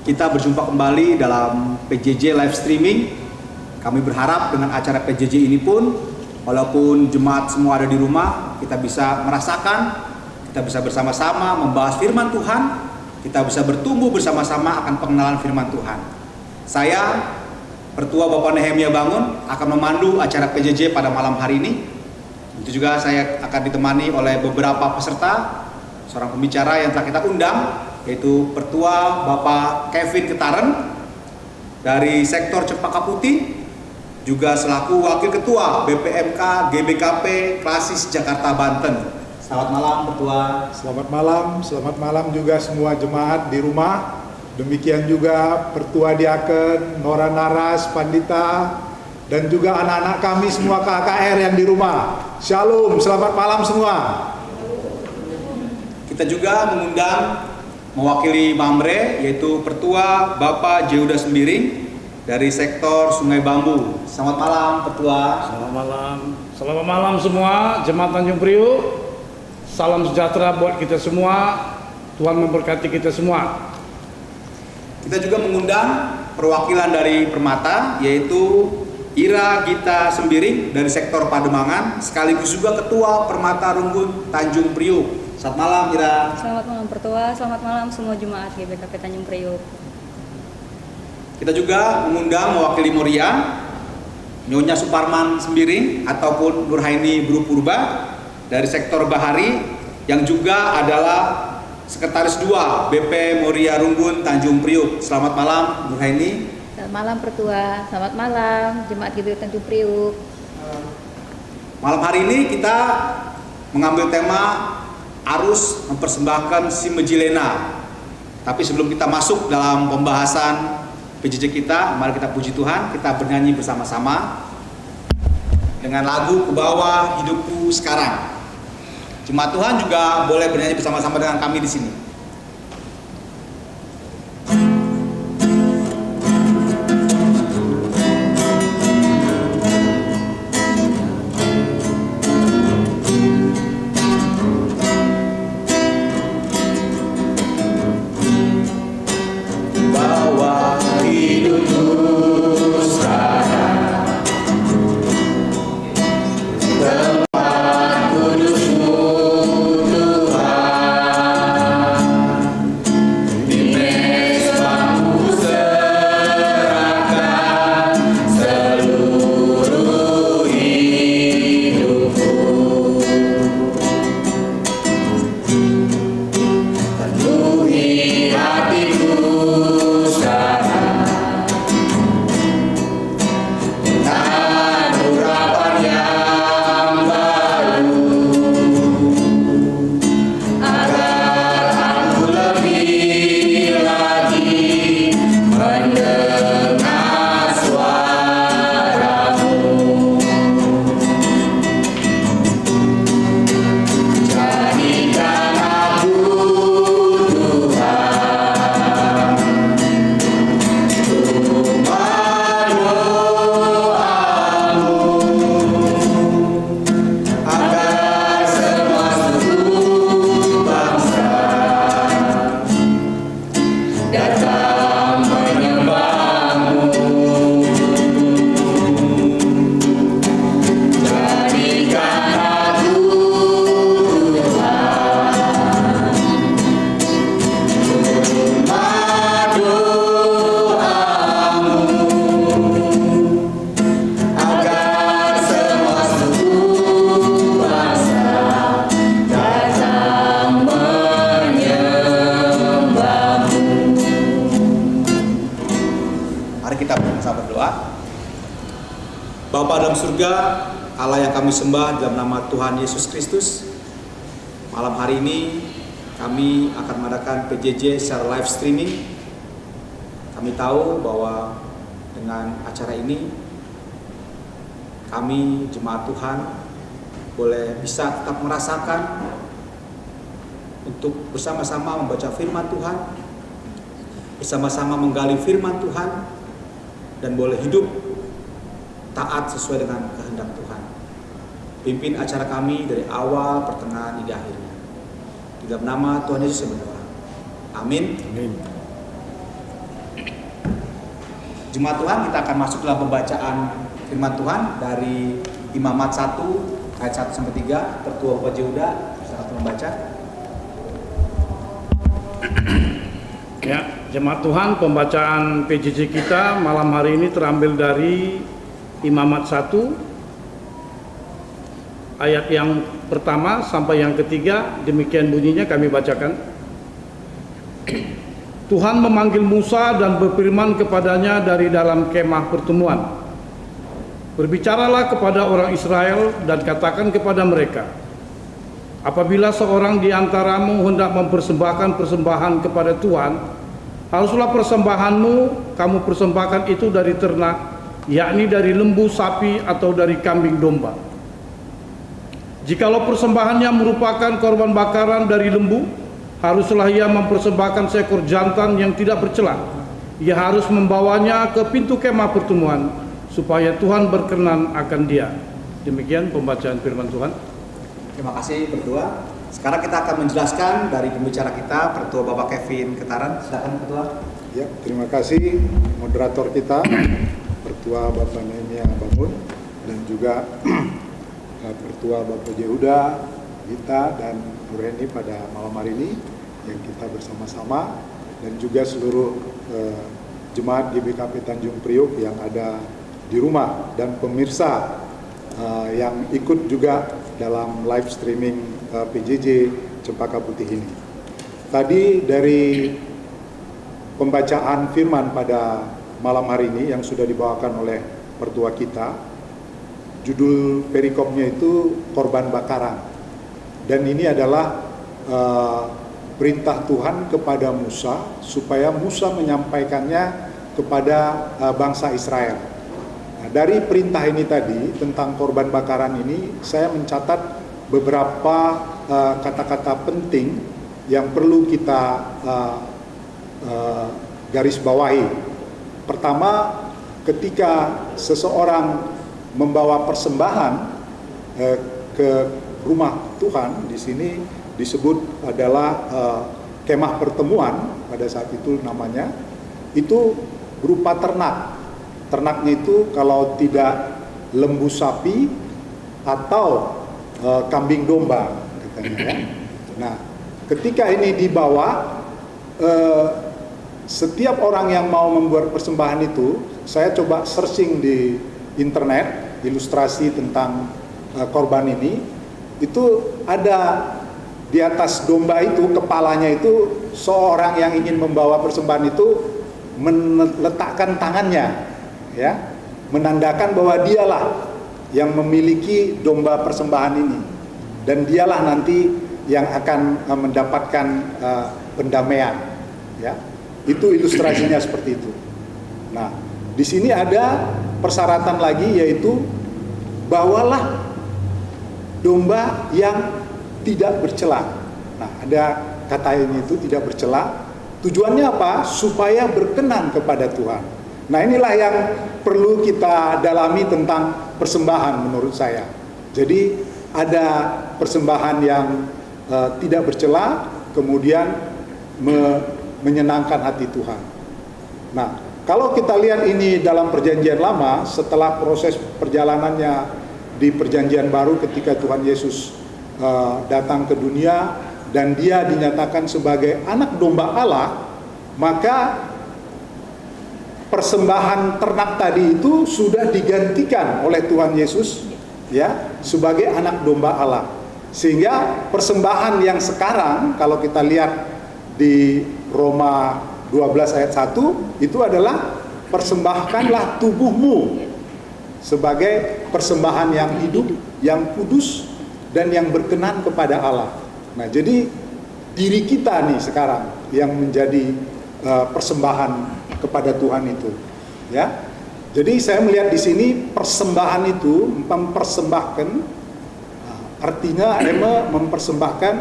Kita berjumpa kembali dalam PJJ live streaming. Kami berharap dengan acara PJJ ini pun, walaupun jemaat semua ada di rumah, kita bisa merasakan, kita bisa bersama-sama membahas firman Tuhan, kita bisa bertumbuh bersama-sama akan pengenalan firman Tuhan. Saya, Pertua Bapak Nehemia Bangun, akan memandu acara PJJ pada malam hari ini. Itu juga saya akan ditemani oleh beberapa peserta, seorang pembicara yang telah kita undang, yaitu Pertua Bapak Kevin Ketaren dari sektor Cempaka Putih, juga selaku Wakil Ketua BPMK GBKP Klasis Jakarta Banten. Selamat malam Pertua. Selamat malam juga semua jemaat di rumah. Demikian juga Pertua Diaken, Nora Naras, Pandita, dan juga anak-anak kami semua KKR yang di rumah. Shalom, selamat malam semua. Kita juga mengundang mewakili Mamre, yaitu Pertua Bapak Jeuda Sembiring dari sektor Sungai Bambu. Selamat malam Pertua. Selamat malam semua jemaat Tanjung Priuk. Salam sejahtera buat kita semua. Tuhan memberkati kita semua. Kita juga mengundang perwakilan dari Permata, yaitu Ira Gita Sembiring dari sektor Pademangan, sekaligus juga Ketua Permata Runggun Tanjung Priuk. Selamat malam Ira. Selamat malam Pertua, selamat malam semua jemaat GBKP Tanjung Priuk. Kita juga mengundang mewakili Moria, Nyonya Suparman Sembiring ataupun Nurhaini Bru Purba dari sektor Bahari, yang juga adalah Sekretaris 2 BP Moria Runggun Tanjung Priuk. Selamat malam Nurhaini. Selamat malam Pertua, selamat malam jemaat GBKP Tanjung Priuk. Malam hari ini kita mengambil tema arus mempersembahkan si Mejilena. Tapi sebelum kita masuk dalam pembahasan PJJ kita, mari kita puji Tuhan, kita bernyanyi bersama-sama dengan lagu "Ku Bawa Hidupku Sekarang". Jemaat Tuhan juga boleh bernyanyi bersama-sama dengan kami di sini. Bapa dalam surga, Allah yang kami sembah dalam nama Tuhan Yesus Kristus, malam hari ini kami akan mengadakan PJJ secara live streaming. Kami tahu bahwa dengan acara ini kami jemaat Tuhan boleh bisa tetap merasakan untuk bersama-sama membaca firman Tuhan, bersama-sama menggali firman Tuhan, dan boleh hidup taat sesuai dengan kehendak Tuhan. Pimpin acara kami dari awal, pertengahan, hingga akhirnya. Di dalam nama Tuhan Yesus saya berdoa. Amin. Amin. Jemaat Tuhan, kita akan masuk dalam pembacaan firman Tuhan dari Imamat 1 ayat 1 sampai 3. Pertua Bapak Yehuda sangat membaca. Ya, jemaat Tuhan, pembacaan PJJ kita malam hari ini terambil dari Imamat 1 ayat yang pertama sampai yang ketiga. Demikian bunyinya, kami bacakan. Tuhan memanggil Musa dan berfirman kepadanya dari dalam kemah pertemuan. Berbicaralah kepada orang Israel dan katakan kepada mereka, apabila seorang di antaramu hendak mempersembahkan persembahan kepada Tuhan, haruslah persembahanmu kamu persembahkan itu dari ternak, yakni dari lembu, sapi, atau dari kambing domba. Jikalau persembahannya merupakan korban bakaran dari lembu, haruslah ia mempersembahkan seekor jantan yang tidak bercela. Ia harus membawanya ke pintu kemah pertemuan, supaya Tuhan berkenan akan dia. Demikian pembacaan firman Tuhan. Terima kasih berdua. Sekarang kita akan menjelaskan dari pembicara kita, Pertua Bapak Kevin Ketaran. Silakan Pertua. Ya, terima kasih moderator kita, Pertua Bapak Nehemia Bangun, dan juga Pertua Bapak Yehuda, Gita, dan Nureni pada malam hari ini yang kita bersama-sama, dan juga seluruh jemaat GBKP Tanjung Priok yang ada di rumah dan pemirsa yang ikut juga dalam live streaming PJJ Cempaka Putih ini. Tadi dari pembacaan firman pada malam hari ini yang sudah dibawakan oleh Pertua kita, judul perikopnya itu korban bakaran. Dan ini adalah perintah Tuhan kepada Musa supaya Musa menyampaikannya kepada bangsa Israel. Nah, dari perintah ini tadi tentang korban bakaran ini, saya mencatat beberapa kata-kata penting yang perlu kita garis bawahi. Pertama, ketika seseorang membawa persembahan ke rumah Tuhan, di sini disebut adalah kemah pertemuan pada saat itu namanya, itu berupa ternak. Ternaknya itu kalau tidak lembu sapi atau kambing domba katanya ya. Nah, ketika ini dibawa, setiap orang yang mau membuat persembahan itu, saya coba searching di internet ilustrasi tentang korban ini, itu ada di atas domba itu, kepalanya itu, seorang yang ingin membawa persembahan itu meletakkan tangannya, ya, menandakan bahwa dialah yang memiliki domba persembahan ini, dan dialah nanti yang akan mendapatkan pendamaian, ya. Itu ilustrasinya seperti itu. Nah, di sini ada persyaratan lagi, yaitu bawalah domba yang tidak bercela. Nah, ada kata ini itu tidak bercela. Tujuannya apa? Supaya berkenan kepada Tuhan. Nah, inilah yang perlu kita dalami tentang persembahan menurut saya. Jadi ada persembahan yang tidak bercela, kemudian menyenangkan hati Tuhan. Nah, kalau kita lihat ini dalam perjanjian lama, setelah proses perjalanannya di perjanjian baru ketika Tuhan Yesus datang ke dunia dan dia dinyatakan sebagai anak domba Allah, maka persembahan ternak tadi itu sudah digantikan oleh Tuhan Yesus, ya, sebagai anak domba Allah. Sehingga persembahan yang sekarang kalau kita lihat di Roma 12 ayat 1 itu adalah persembahkanlah tubuhmu sebagai persembahan yang hidup, yang kudus, dan yang berkenan kepada Allah. Nah, jadi diri kita nih sekarang yang menjadi persembahan kepada Tuhan itu, ya. Jadi saya melihat di sini persembahan itu mempersembahkan, artinya mempersembahkan,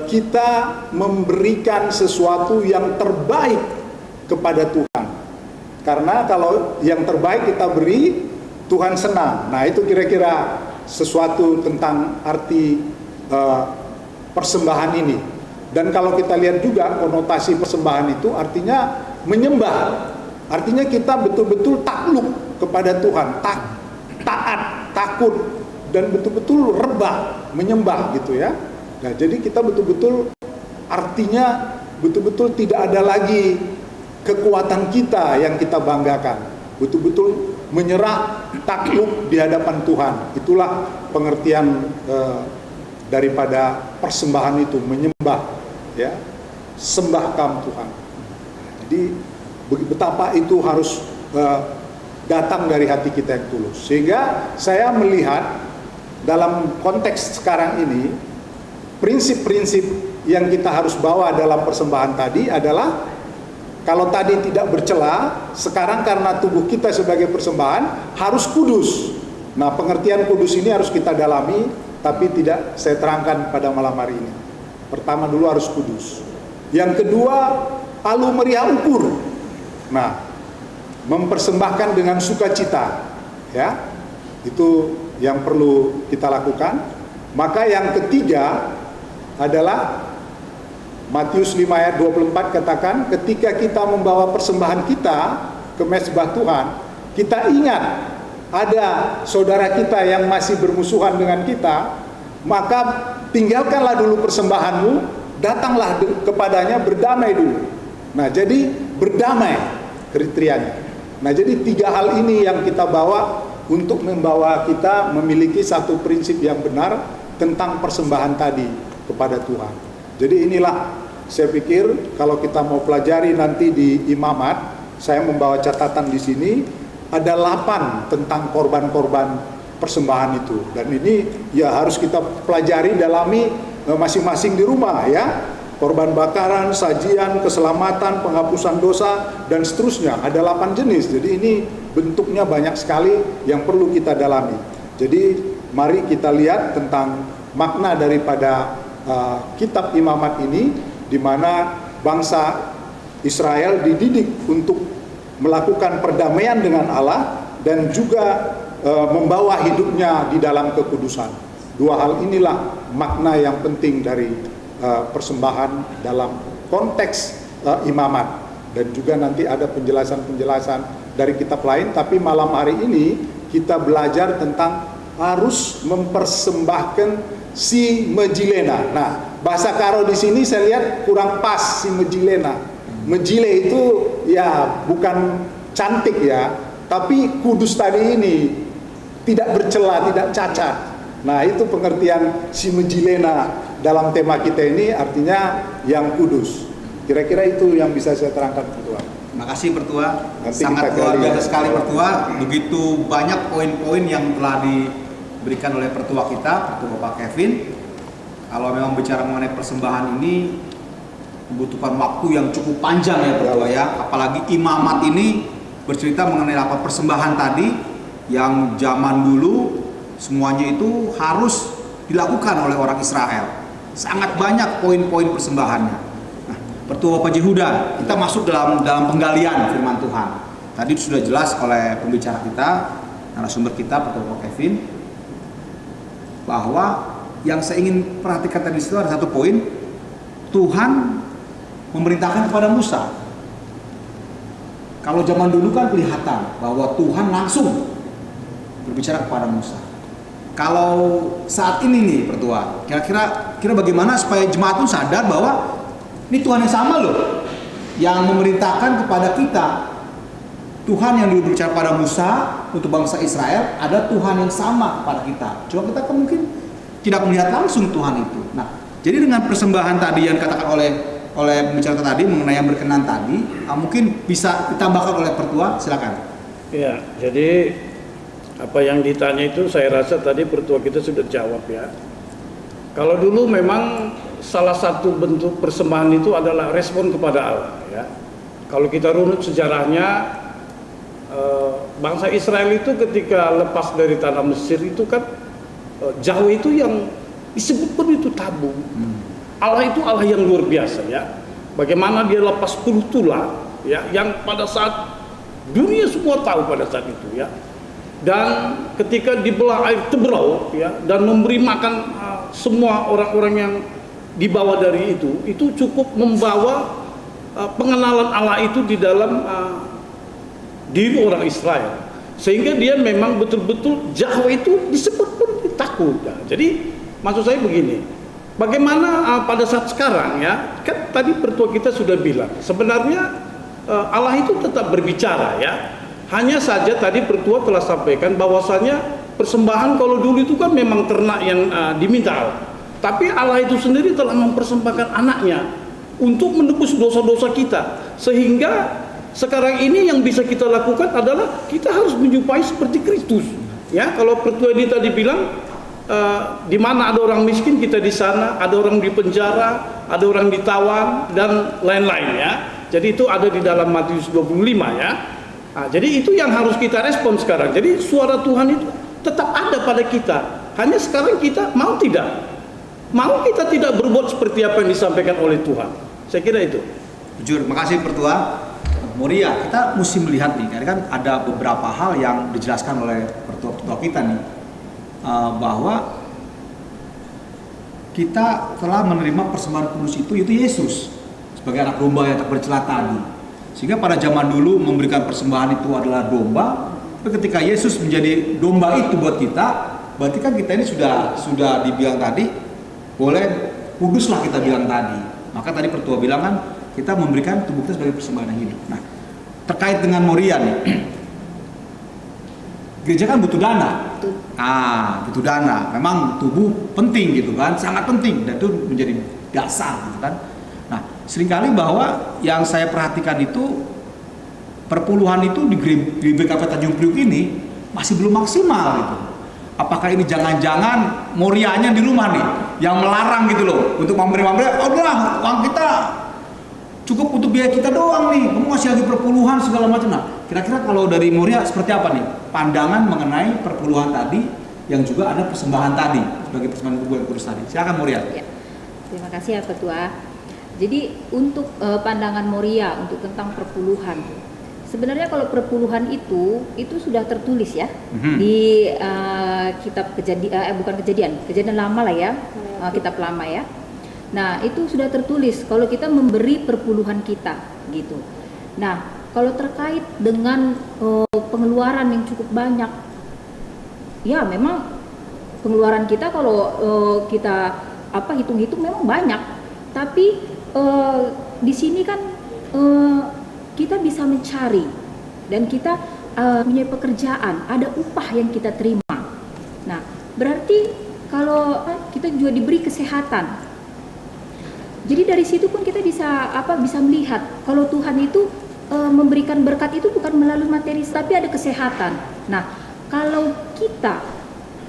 kita memberikan sesuatu yang terbaik kepada Tuhan. Karena kalau yang terbaik kita beri, Tuhan senang. Nah, itu kira-kira sesuatu tentang arti persembahan ini. Dan kalau kita lihat juga konotasi persembahan itu artinya menyembah. Artinya kita betul-betul takluk kepada Tuhan, taat, takut, dan betul-betul rebah, menyembah gitu ya. Nah, jadi kita betul-betul, artinya betul-betul tidak ada lagi kekuatan kita yang kita banggakan. Betul-betul menyerah, takluk di hadapan Tuhan. Itulah pengertian daripada persembahan itu, menyembah, ya, sembahkan Tuhan. Jadi betapa itu harus datang dari hati kita yang tulus. Sehingga saya melihat dalam konteks sekarang ini, prinsip-prinsip yang kita harus bawa dalam persembahan tadi adalah, kalau tadi tidak bercela, sekarang karena tubuh kita sebagai persembahan harus kudus. Nah, pengertian kudus ini harus kita dalami, tapi tidak saya terangkan pada malam hari ini. Pertama dulu harus kudus. Yang kedua, alu meriah ukur. Nah, mempersembahkan dengan sukacita, ya, itu yang perlu kita lakukan. Maka yang ketiga adalah Matius 5 ayat 24 katakan, ketika kita membawa persembahan kita ke mezbah Tuhan, kita ingat ada saudara kita yang masih bermusuhan dengan kita, maka tinggalkanlah dulu persembahanmu, datanglah kepadanya, berdamai dulu. Nah, jadi berdamai kriterianya. Nah, jadi tiga hal ini yang kita bawa untuk membawa kita memiliki satu prinsip yang benar tentang persembahan tadi kepada Tuhan. Jadi inilah, saya pikir kalau kita mau pelajari nanti di imamat, saya membawa catatan di sini, ada 8 tentang korban-korban persembahan itu. Dan ini ya harus kita pelajari, dalami masing-masing di rumah ya. Korban bakaran, sajian, keselamatan, penghapusan dosa, dan seterusnya. Ada 8 jenis. Jadi ini bentuknya banyak sekali yang perlu kita dalami. Jadi mari kita lihat tentang makna daripada kitab Imamat ini, di mana bangsa Israel dididik untuk melakukan perdamaian dengan Allah dan juga membawa hidupnya di dalam kekudusan. Dua hal inilah makna yang penting dari persembahan dalam konteks imamat. Dan juga nanti ada penjelasan-penjelasan dari kitab lain, tapi malam hari ini kita belajar tentang harus mempersembahkan si mejilena. Nah, bahasa Karo di sini saya lihat kurang pas, si mejilena. Mejile itu ya bukan cantik ya, tapi kudus tadi ini tidak bercela, tidak cacat. Nah, itu pengertian si mejilena dalam tema kita ini, artinya yang kudus. Kira-kira itu yang bisa saya terangkan, Pertua. Terima kasih, Pertua. Nanti Sangat kita luar gali. biasa sekali, Pertua. Begitu banyak poin-poin yang telah diberikan oleh Pertua kita, Pertua Bapak Kevin. Kalau memang bicara mengenai persembahan ini membutuhkan waktu yang cukup panjang ya, Pertua ya. Apalagi imamat ini bercerita mengenai apa persembahan tadi yang zaman dulu semuanya itu harus dilakukan oleh orang Israel. Sangat banyak poin-poin persembahannya. Nah, Pertua Bapak Jehuda, kita masuk dalam penggalian firman Tuhan. Tadi sudah jelas oleh pembicara kita, narasumber kita, Pertua Bapak Kevin, bahwa yang saya ingin perhatikan tadi itu ada satu poin. Tuhan memerintahkan kepada Musa. Kalau zaman dulu kan kelihatan bahwa Tuhan langsung berbicara kepada Musa. Kalau saat ini nih, Pertua, kira-kira bagaimana supaya jemaat pun sadar bahwa ini Tuhan yang sama loh, yang memerintahkan kepada kita. Tuhan yang dulu berbicara pada Musa untuk bangsa Israel, ada Tuhan yang sama kepada kita. Cuma kita kan mungkin tidak melihat langsung Tuhan itu. Nah, jadi dengan persembahan tadi yang dikatakan oleh pembicara tadi mengenai yang berkenan tadi, mungkin bisa ditambahkan oleh Pertua, silakan. Ya, jadi apa yang ditanya itu saya rasa tadi Pertua kita sudah jawab ya. Kalau dulu memang salah satu bentuk persembahan itu adalah respon kepada Allah ya. Kalau kita runut sejarahnya, bangsa Israel itu ketika lepas dari tanah Mesir itu kan jauh itu yang disebut pun itu tabung. Allah itu Allah yang luar biasa ya. Bagaimana dia lepas 10 tulah ya, yang pada saat dunia semua tahu pada saat itu ya. Dan ketika dibelah air Tebrau ya, dan memberi makan semua orang-orang yang dibawa dari itu cukup membawa pengenalan Allah itu di dalam diri orang Israel, sehingga dia memang betul-betul jauh itu disebut pun takut ya. Jadi maksud saya begini, bagaimana pada saat sekarang ya, kan tadi Pertua kita sudah bilang sebenarnya Allah itu tetap berbicara ya. Hanya saja tadi Pertua telah sampaikan bahwasanya persembahan kalau dulu itu kan memang ternak yang diminta Allah. Tapi Allah itu sendiri telah mempersembahkan anaknya untuk menebus dosa-dosa kita. Sehingga sekarang ini yang bisa kita lakukan adalah kita harus menjumpai seperti Kristus. Ya, kalau Pertua ini tadi bilang di mana ada orang miskin kita di sana, ada orang di penjara, ada orang ditawan dan lain-lain ya. Jadi itu ada di dalam Matius 25 ya. Nah, jadi itu yang harus kita respon sekarang. Jadi suara Tuhan itu tetap ada pada kita. Hanya sekarang kita mau tidak? Mau kita tidak berbuat seperti apa yang disampaikan oleh Tuhan. Saya kira itu. Jujur, makasih Pertua. Moria, kita mesti melihat nih, karena kan ada beberapa hal yang dijelaskan oleh Pertua kita nih, bahwa kita telah menerima persembahan kudus itu Yesus sebagai anak domba yang tak bercela tadi. Sehingga pada zaman dulu memberikan persembahan itu adalah domba, tapi ketika Yesus menjadi domba itu buat kita, berarti kan kita ini sudah dibilang tadi, boleh kuduslah kita bilang tadi. Maka tadi Pertua bilang kan, kita memberikan tubuh kita sebagai persembahan yang hidup. Nah, terkait dengan Moria nih, gereja kan butuh dana. Butuh dana. Memang tubuh penting gitu kan, sangat penting, dan itu menjadi dasar gitu kan. Nah, seringkali bahwa yang saya perhatikan itu perpuluhan itu di GBKP Tanjung Priuk ini masih belum maksimal gitu. apakah ini jangan-jangan Morianya di rumah nih yang melarang gitu loh untuk memberi, udah uang kita cukup untuk biaya kita doang nih, kamu masih lagi perpuluhan segala macam. Nah, kira-kira kalau dari Moria seperti apa nih pandangan mengenai perpuluhan tadi yang juga ada persembahan tadi sebagai persembahan bulan kudus tadi? Silakan Moria. Ya, terima kasih ya Ketua. Jadi untuk pandangan Moria untuk tentang perpuluhan, sebenarnya kalau perpuluhan itu sudah tertulis ya di kitab kejadian lama lah ya, kitab lama ya. Nah itu sudah tertulis kalau kita memberi perpuluhan kita gitu. Nah kalau terkait dengan pengeluaran yang cukup banyak, ya memang pengeluaran kita kalau kita hitung-hitung memang banyak, tapi di sini kan kita bisa mencari dan kita punya pekerjaan, ada upah yang kita terima. Nah berarti kalau kita juga diberi kesehatan. Jadi dari situ pun kita bisa melihat kalau Tuhan itu memberikan berkat itu bukan melalui materi tapi ada kesehatan. Nah, kalau kita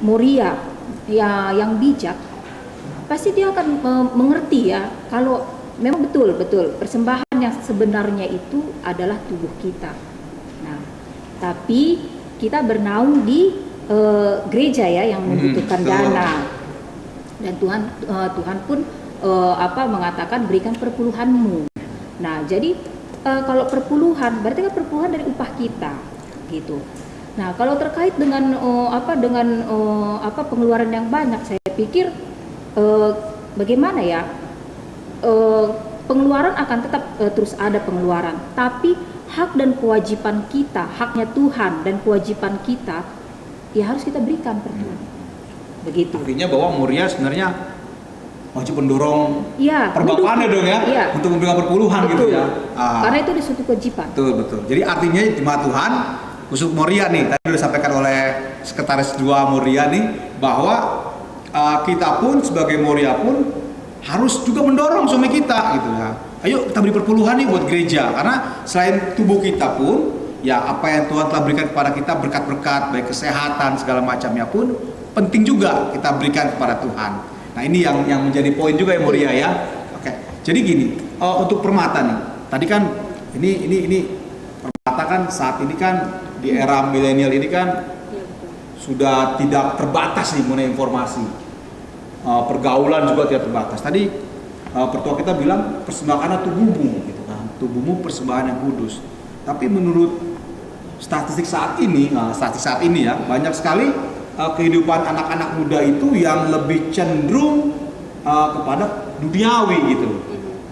Moria ya yang bijak pasti dia akan mengerti ya kalau memang betul persembahan yang sebenarnya itu adalah tubuh kita. Nah, tapi kita bernaung di gereja ya yang membutuhkan dana. Dan Tuhan pun mengatakan berikan perpuluhanmu. Nah, jadi kalau perpuluhan berarti kan perpuluhan dari upah kita, gitu. Nah, kalau terkait dengan pengeluaran yang banyak, saya pikir bagaimana ya? Pengeluaran akan tetap terus ada pengeluaran, tapi hak dan kewajiban kita, haknya Tuhan dan kewajiban kita, ya harus kita berikan perpuluhan. Begitu. Artinya bahwa Moria sebenarnya wajib mendorong ya, perbapaannya dong ya, untuk memberikan perpuluhan gitu ya. Karena itu ada suatu kewajiban. Betul. Jadi artinya jemaat Tuhan, khusus Moria nih, tadi sudah disampaikan oleh Sekretaris 2 Moria nih, bahwa kita pun sebagai Moria pun harus juga mendorong suami kita gitu ya. Ayo kita beri perpuluhan nih buat gereja, karena selain tubuh kita pun, ya apa yang Tuhan telah berikan kepada kita, berkat-berkat, baik kesehatan segala macamnya pun penting juga kita berikan kepada Tuhan. Nah ini yang menjadi poin juga ya Moria ya. Oke. Jadi gini, untuk Permata nih, tadi kan ini Permata kan saat ini kan di era milenial ini kan sudah tidak terbatas nih mengenai informasi. Pergaulan juga tidak terbatas. Tadi pertua kita bilang persembahkanlah tubuhmu gitu kan. Tubuhmu persembahan yang kudus. Tapi menurut statistik saat ini ya, banyak sekali kehidupan anak-anak muda itu yang lebih cenderung kepada duniawi gitu.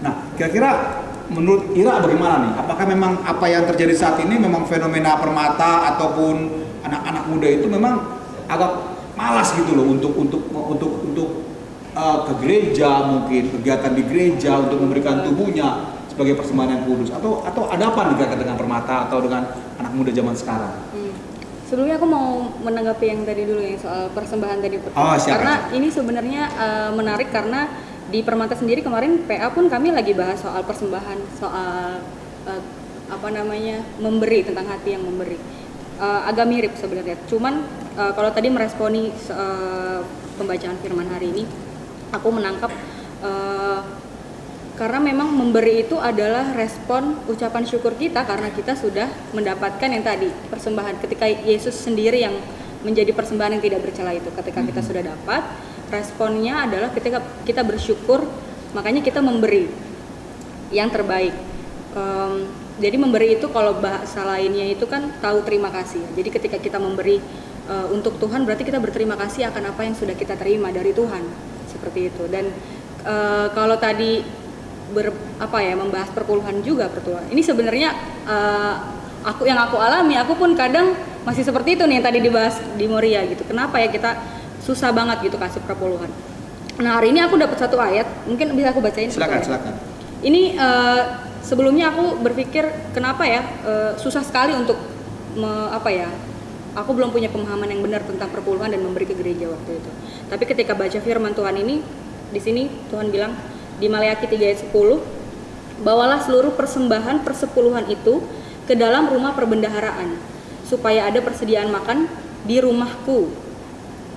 Nah, kira-kira menurut Ira bagaimana nih? Apakah memang apa yang terjadi saat ini memang fenomena Permata ataupun anak-anak muda itu memang agak malas gitu loh untuk ke gereja, mungkin kegiatan di gereja untuk memberikan tubuhnya sebagai persembahan yang kudus, atau ada apa nih dengan Permata atau dengan anak muda zaman sekarang? Sebelumnya aku mau menanggapi yang tadi dulu yang soal persembahan tadi. Karena ini sebenarnya menarik karena di Permata sendiri kemarin PA pun kami lagi bahas soal persembahan, soal memberi, tentang hati yang memberi. Agak mirip sebenarnya. Cuman kalau tadi meresponi pembacaan firman hari ini, aku menangkap karena memang memberi itu adalah respon ucapan syukur kita karena kita sudah mendapatkan yang tadi persembahan, ketika Yesus sendiri yang menjadi persembahan yang tidak bercela itu. Ketika kita sudah dapat, responnya adalah ketika kita bersyukur, makanya kita memberi yang terbaik. Jadi memberi itu kalau bahasa lainnya itu kan tahu terima kasih. Jadi ketika kita memberi untuk Tuhan, berarti kita berterima kasih akan apa yang sudah kita terima dari Tuhan, seperti itu. Dan kalau tadi membahas perpuluhan juga pertua. Ini sebenarnya aku alami, aku pun kadang masih seperti itu nih yang tadi dibahas di Moria gitu. Kenapa ya kita susah banget gitu kasih perpuluhan. Nah, hari ini aku dapat satu ayat, mungkin bisa aku bacain. Silakan. Ini sebelumnya aku berpikir kenapa ya susah sekali untuk aku belum punya pemahaman yang benar tentang perpuluhan dan memberi ke gereja waktu itu. Tapi ketika baca firman Tuhan ini, di sini Tuhan bilang di Maleakhi 3 ayat 10, bawalah seluruh persembahan persepuluhan itu ke dalam rumah perbendaharaan, supaya ada persediaan makan di rumahku.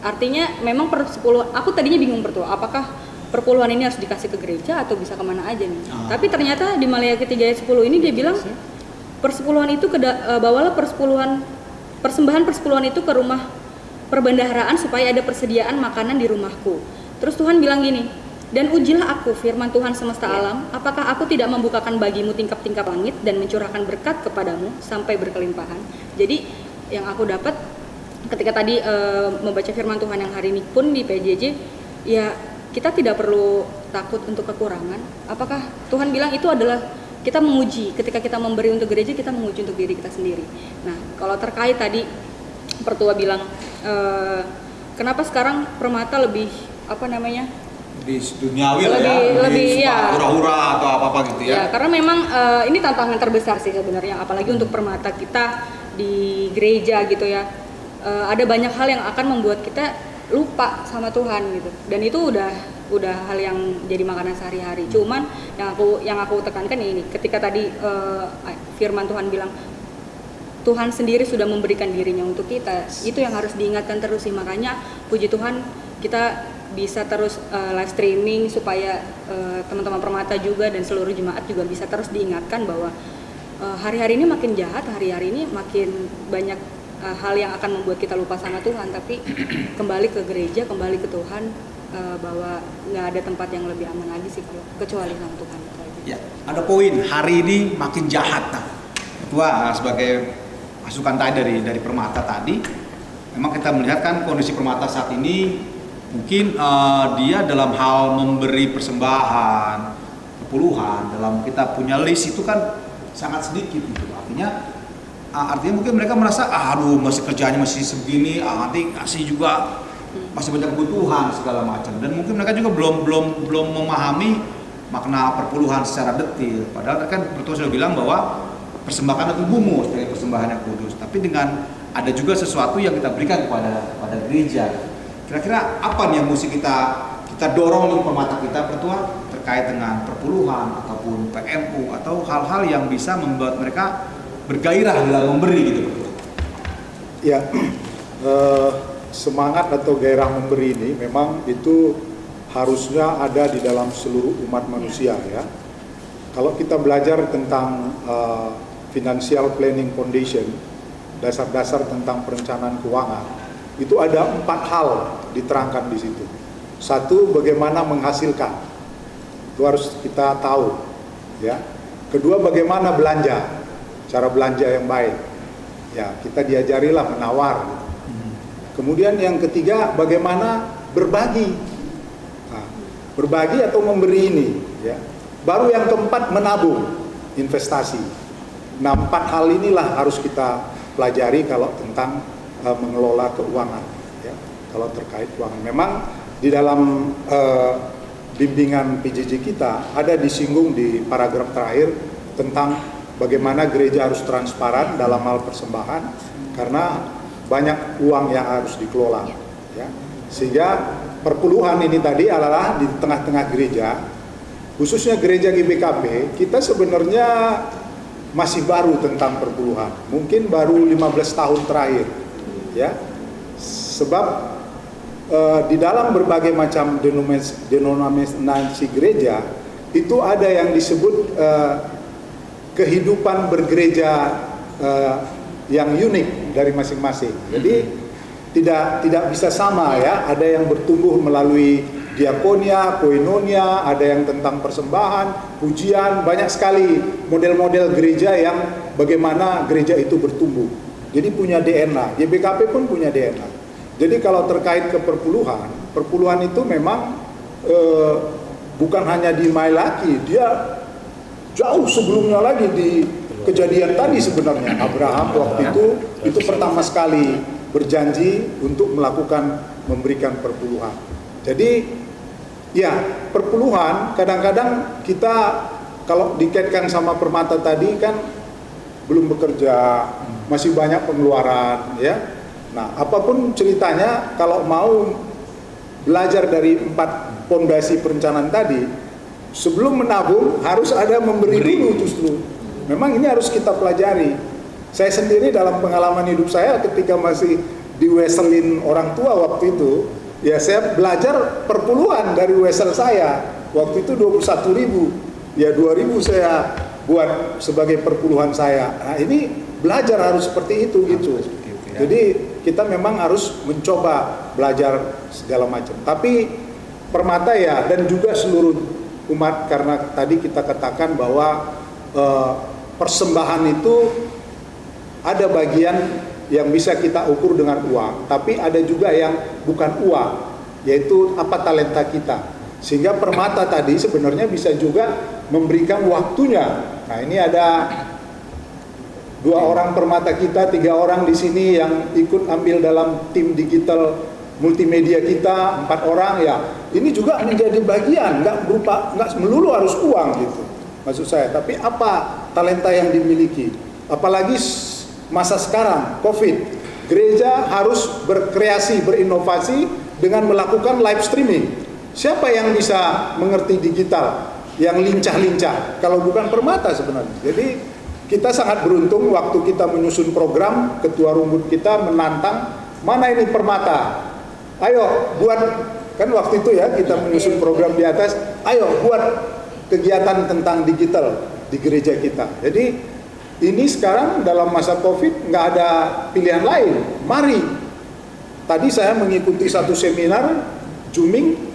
Artinya memang persepuluhan, aku tadinya bingung Pertua, apakah perpuluhan ini harus dikasih ke gereja atau bisa kemana aja nih? Tapi ternyata di Maliaki 3 ayat 10 ini dia bilang persepuluhan itu bawalah persembahan persepuluhan itu ke rumah perbendaharaan supaya ada persediaan makanan di rumahku. Terus Tuhan bilang gini, dan ujilah aku, firman Tuhan semesta alam, apakah aku tidak membukakan bagimu tingkap-tingkap langit dan mencurahkan berkat kepadamu sampai berkelimpahan. Jadi yang aku dapat ketika tadi membaca firman Tuhan yang hari ini pun di PJJ, ya kita tidak perlu takut untuk kekurangan. Apakah Tuhan bilang itu adalah kita menguji, ketika kita memberi untuk gereja, kita menguji untuk diri kita sendiri. Nah, kalau terkait tadi Pertua bilang, kenapa sekarang Permata lebih di duniawi lah ya, lebih ya hura-hura atau apa-apa gitu ya. Ya, karena memang ini tantangan terbesar sih sebenarnya, apalagi untuk Permata kita di gereja gitu ya. Ada banyak hal yang akan membuat kita lupa sama Tuhan gitu. Dan itu udah hal yang jadi makanan sehari-hari. Cuman yang aku tekankan ini, ketika tadi firman Tuhan bilang Tuhan sendiri sudah memberikan dirinya untuk kita, itu yang harus diingatkan terus sih. Makanya puji Tuhan kita bisa terus live streaming supaya teman-teman Permata juga dan seluruh jemaat juga bisa terus diingatkan bahwa hari-hari ini makin jahat, hari-hari ini makin banyak hal yang akan membuat kita lupa sama Tuhan. Tapi kembali ke gereja, kembali ke Tuhan, bahwa nggak ada tempat yang lebih aman lagi sih kecuali sama Tuhan. Ya, ada poin hari ini makin jahat. Nah, Ketua sebagai masukan tadi dari Permata tadi, memang kita melihat kan kondisi Permata saat ini mungkin dia dalam hal memberi persembahan, kepuluhan, dalam kita punya list itu kan sangat sedikit gitu. Artinya mungkin mereka merasa aduh masih kerjanya masih segini, nanti kasih juga masih banyak kebutuhan segala macam, dan mungkin mereka juga belum memahami makna perpuluhan secara detil. Padahal kan Pertua sudah bilang bahwa persembahkan tubuhmu sebagai persembahan yang kudus, tapi dengan ada juga sesuatu yang kita berikan kepada gereja. Kira-kira apa nih yang mesti kita dorong di Permata kita Pertua terkait dengan perpuluhan ataupun PMU atau hal-hal yang bisa membuat mereka bergairah dalam memberi gitu. Ya, semangat atau gairah memberi ini memang itu harusnya ada di dalam seluruh umat manusia ya. Kalau kita belajar tentang Financial Planning Foundation, dasar-dasar tentang perencanaan keuangan, itu ada 4 hal diterangkan di situ. 1, bagaimana menghasilkan, itu harus kita tahu ya. Kedua, bagaimana belanja, cara belanja yang baik ya, kita diajarilah menawar gitu. Kemudian yang ketiga, bagaimana berbagi, berbagi atau memberi ini ya. Baru yang keempat, menabung, investasi. Nah, 4 hal inilah harus kita pelajari kalau tentang mengelola keuangan ya. Kalau terkait keuangan, memang di dalam bimbingan PJJ kita ada disinggung di paragraf terakhir tentang bagaimana gereja harus transparan dalam hal persembahan, karena banyak uang yang harus dikelola ya. Sehingga perpuluhan ini tadi adalah di tengah-tengah gereja, khususnya gereja GBKP, kita sebenarnya masih baru tentang perpuluhan. Mungkin baru 15 tahun terakhir ya. Sebab di dalam berbagai macam denominasi gereja itu ada yang disebut kehidupan bergereja yang unik dari masing-masing. Jadi tidak bisa sama ya. Ada yang bertumbuh melalui diakonia, koinonia, ada yang tentang persembahan, pujian, banyak sekali model-model gereja yang bagaimana gereja itu bertumbuh. Jadi punya DNA, GBKP pun punya DNA. Jadi kalau terkait ke perpuluhan itu memang bukan hanya di Maliaki, dia jauh sebelumnya lagi di kejadian tadi sebenarnya. Abraham waktu itu pertama sekali berjanji untuk memberikan perpuluhan. Jadi ya, perpuluhan kadang-kadang kita kalau dikaitkan sama Permata tadi kan belum bekerja, masih banyak pengeluaran ya. Nah, apapun ceritanya, kalau mau belajar dari 4 fondasi perencanaan tadi, sebelum menabung harus ada memberi dulu justru. Memang ini harus kita pelajari. Saya sendiri dalam pengalaman hidup saya ketika masih diweselin orang tua waktu itu, ya saya belajar perpuluhan dari wesel saya. Waktu itu 21.000, ya 2.000 saya buat sebagai perpuluhan saya. Nah ini belajar harus seperti itu gitu. Jadi kita memang harus mencoba belajar segala macam. Tapi Permata ya, dan juga seluruh umat, karena tadi kita katakan bahwa persembahan itu ada bagian yang bisa kita ukur dengan uang, tapi ada juga yang bukan uang, yaitu apa talenta kita. Sehingga Permata tadi sebenarnya bisa juga memberikan waktunya. Nah ini ada 2 orang Permata kita, 3 orang di sini yang ikut ambil dalam tim digital multimedia kita, 4 orang ya. Ini juga menjadi bagian, nggak melulu harus uang gitu, maksud saya. Tapi apa talenta yang dimiliki? Apalagi masa sekarang, COVID, gereja harus berkreasi, berinovasi dengan melakukan live streaming. Siapa yang bisa mengerti digital, yang lincah-lincah? Kalau bukan Permata sebenarnya. Jadi kita sangat beruntung waktu kita menyusun program, ketua rumput kita menantang, mana ini Permata? Ayo buat, kan waktu itu ya kita menyusun program di atas, ayo buat kegiatan tentang digital di gereja kita. Jadi ini sekarang dalam masa COVID nggak ada pilihan lain. Mari. Tadi saya mengikuti satu seminar Zooming.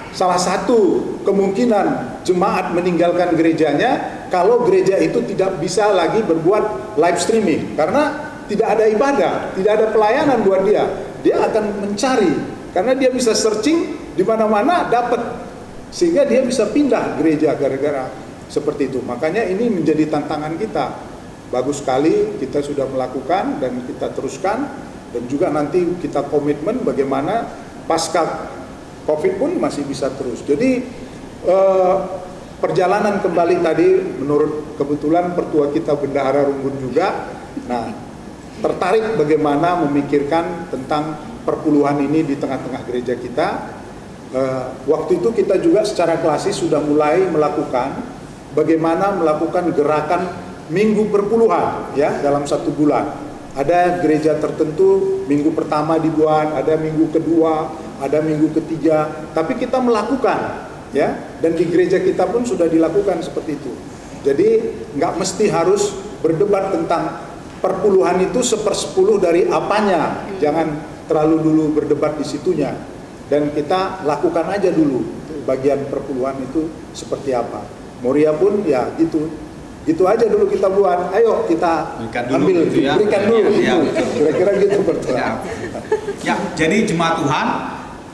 Salah satu kemungkinan jemaat meninggalkan gerejanya kalau gereja itu tidak bisa lagi berbuat live streaming, karena tidak ada ibadah, tidak ada pelayanan buat dia. Dia akan mencari, karena dia bisa searching di mana-mana dapat, sehingga dia bisa pindah gereja gara-gara seperti itu. Makanya ini menjadi tantangan kita. Bagus sekali kita sudah melakukan dan kita teruskan, dan juga nanti kita komitmen bagaimana pasca COVID pun masih bisa terus. Jadi perjalanan kembali tadi menurut kebetulan pertua kita Bendahara Rumbun juga, nah tertarik bagaimana memikirkan tentang perpuluhan ini di tengah-tengah gereja kita. Waktu itu kita juga secara klasis sudah mulai melakukan bagaimana melakukan gerakan minggu perpuluhan ya dalam 1 bulan. Ada gereja tertentu minggu pertama dibuat, ada minggu kedua, ada minggu ketiga, tapi kita melakukan ya, dan di gereja kita pun sudah dilakukan seperti itu. Jadi nggak mesti harus berdebat tentang perpuluhan itu 1/10 dari apanya, jangan terlalu dulu berdebat di situnya, dan kita lakukan aja dulu bagian perpuluhan itu seperti apa. Moria pun ya gitu aja dulu kita buat. Ayo kita ambil, gitu ya. Berikan dulu ya, itu. Kira-kira gitu pertua. Ya, jadi jemaat Tuhan,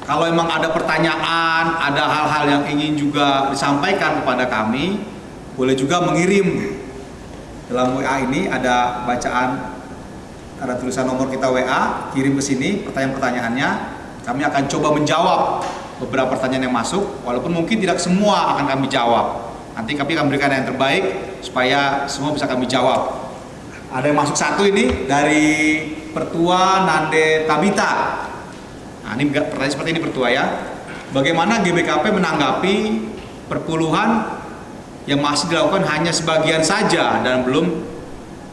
kalau memang ada pertanyaan, ada hal-hal yang ingin juga disampaikan kepada kami, boleh juga mengirim. Dalam WA ini ada bacaan, ada tulisan nomor kita WA, kirim ke sini pertanyaan-pertanyaannya. Kami akan coba menjawab beberapa pertanyaan yang masuk, walaupun mungkin tidak semua akan kami jawab. Nanti kami akan berikan yang terbaik supaya semua bisa kami jawab. Ada yang masuk satu ini dari Pertua Nande Tabita. Nah, ini pertanyaan seperti ini Pertua ya. Bagaimana GBKP menanggapi perpuluhan yang masih dilakukan hanya sebagian saja dan belum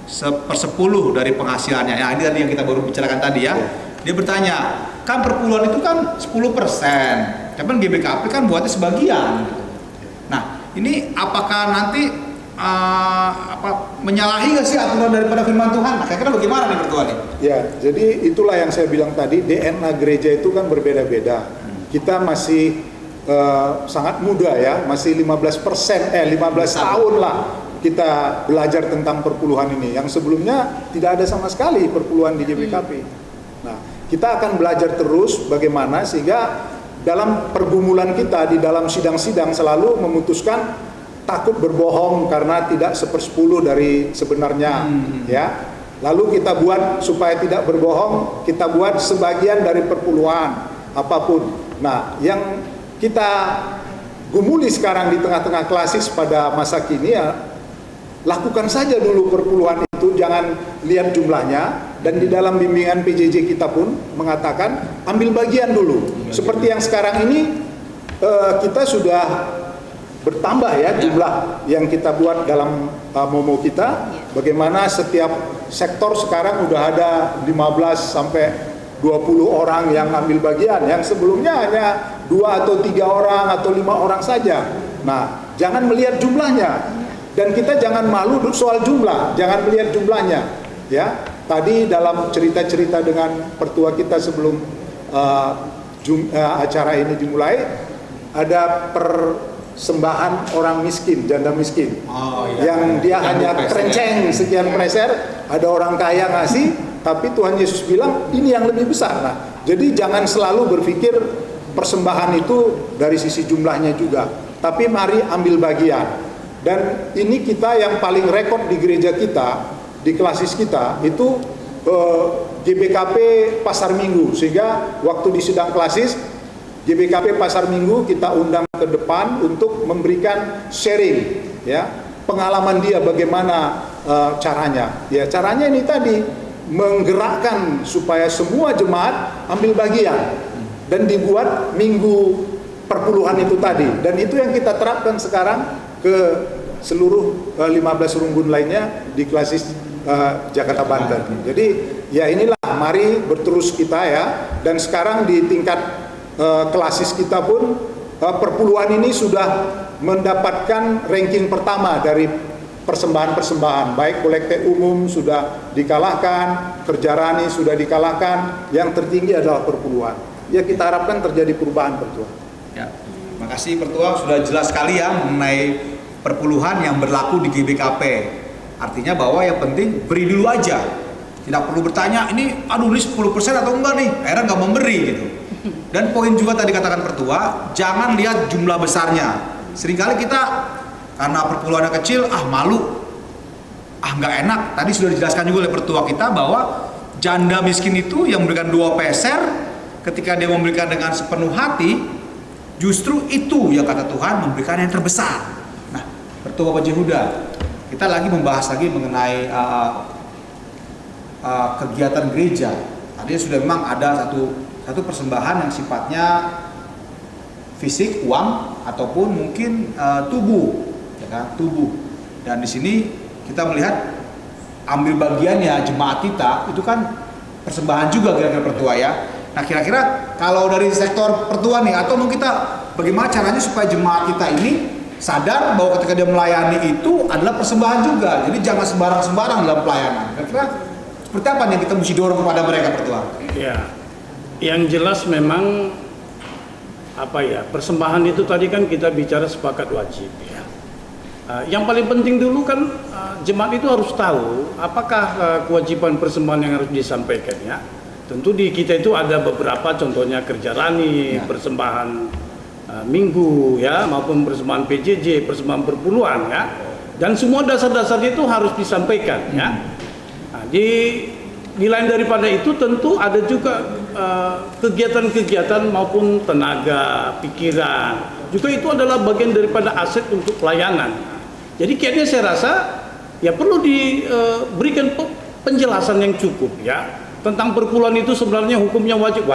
1/10 dari penghasilannya. Ya, ini tadi yang kita baru bicarakan tadi ya. Dia bertanya, kan perpuluhan itu kan 10%, tapi GBKP kan buatnya sebagian. Gitu. Nah, ini apakah nanti menyalahi nggak sih aturan daripada firman Tuhan? Nah, kira-kira bagaimana nih Pertua nih? Ya, jadi itulah yang saya bilang tadi, DNA gereja itu kan berbeda-beda. Kita masih sangat muda ya, masih 15 tahun lah kita belajar tentang perpuluhan ini. Yang sebelumnya tidak ada sama sekali perpuluhan di GBKP. Nah, kita akan belajar terus bagaimana sehingga dalam pergumulan kita di dalam sidang-sidang selalu memutuskan takut berbohong karena tidak 1/10 dari sebenarnya ya. Lalu kita buat supaya tidak berbohong, kita buat sebagian dari perpuluhan apapun. Nah, yang kita gumuli sekarang di tengah-tengah klasis pada masa kini ya, lakukan saja dulu perpuluhan itu, jangan lihat jumlahnya. Dan di dalam bimbingan PJJ kita pun mengatakan ambil bagian dulu. Seperti yang sekarang ini kita sudah bertambah ya jumlah yang kita buat dalam Momo kita. Bagaimana setiap sektor sekarang udah ada 15 sampai 20 orang yang ambil bagian, yang sebelumnya hanya 2 atau 3 orang atau 5 orang saja. Nah, jangan melihat jumlahnya, dan kita jangan malu soal jumlah, jangan melihat jumlahnya. Ya, tadi dalam cerita-cerita dengan pertua kita sebelum acara ini dimulai, ada persembahan orang miskin, janda miskin, yang dia hanya kerenceng sekian preser, ada orang kaya ngasih. Tapi Tuhan Yesus bilang ini yang lebih besar. Nah, jadi jangan selalu berpikir persembahan itu dari sisi jumlahnya juga, tapi mari ambil bagian. Dan ini kita yang paling rekod di gereja kita, di klasis kita itu GBKP Pasar Minggu, sehingga waktu di sidang klasis GBKP Pasar Minggu kita undang ke depan untuk memberikan sharing, ya, pengalaman dia bagaimana caranya. Ya, caranya ini tadi, menggerakkan supaya semua jemaat ambil bagian dan dibuat minggu perpuluhan itu tadi, dan itu yang kita terapkan sekarang ke seluruh 15 rumbun lainnya di klasis Jakarta Banten. Jadi ya inilah, mari berterus kita ya, dan sekarang di tingkat klasis kita pun perpuluhan ini sudah mendapatkan ranking pertama dari persembahan-persembahan, baik kolekte umum sudah dikalahkan, kerja rani sudah dikalahkan, yang tertinggi adalah perpuluhan. Ya, kita harapkan terjadi perubahan, Pertua. Ya, makasih Pertua, sudah jelas sekali ya mengenai perpuluhan yang berlaku di GBKP. Artinya bahwa yang penting beri dulu aja, tidak perlu bertanya ini aduh ini 10% atau enggak nih, akhirnya nggak memberi gitu. Dan poin juga tadi katakan Pertua, jangan lihat jumlah besarnya. Seringkali kita karena perpuluhannya kecil, malu, nggak enak. Tadi sudah dijelaskan juga oleh pertua kita bahwa janda miskin itu yang memberikan 2 peser, ketika dia memberikan dengan sepenuh hati, justru itu yang kata Tuhan memberikan yang terbesar. Nah, pertua Bapak Jehuda, kita lagi membahas lagi mengenai kegiatan gereja. Tadi sudah memang ada satu persembahan yang sifatnya fisik, uang, ataupun mungkin tubuh. Tubuh, dan di sini kita melihat ambil bagiannya jemaat kita itu kan persembahan juga kira-kira pertua ya. Nah, kira-kira kalau dari sektor pertua nih, atau mungkin kita bagaimana caranya supaya jemaat kita ini sadar bahwa ketika dia melayani itu adalah persembahan juga, jadi jangan sembarang-sembarang dalam pelayanan. Kira-kira seperti apa yang kita mesti dorong kepada mereka, pertua? Ya, yang jelas memang persembahan itu tadi kan kita bicara sepakat wajib ya. Yang paling penting dulu kan jemaat itu harus tahu apakah kewajiban persembahan yang harus disampaikan ya. Tentu di kita itu ada beberapa, contohnya kerja rani, ya, persembahan minggu ya, maupun persembahan PJJ, persembahan perpuluhan ya. Dan semua dasar-dasarnya itu harus disampaikan ya. Nah, di lain daripada itu tentu ada juga kegiatan-kegiatan maupun tenaga, pikiran, juga itu adalah bagian daripada aset untuk pelayanan. Jadi kayaknya saya rasa ya perlu diberikan penjelasan yang cukup ya tentang perpuluhan itu sebenarnya hukumnya wajib.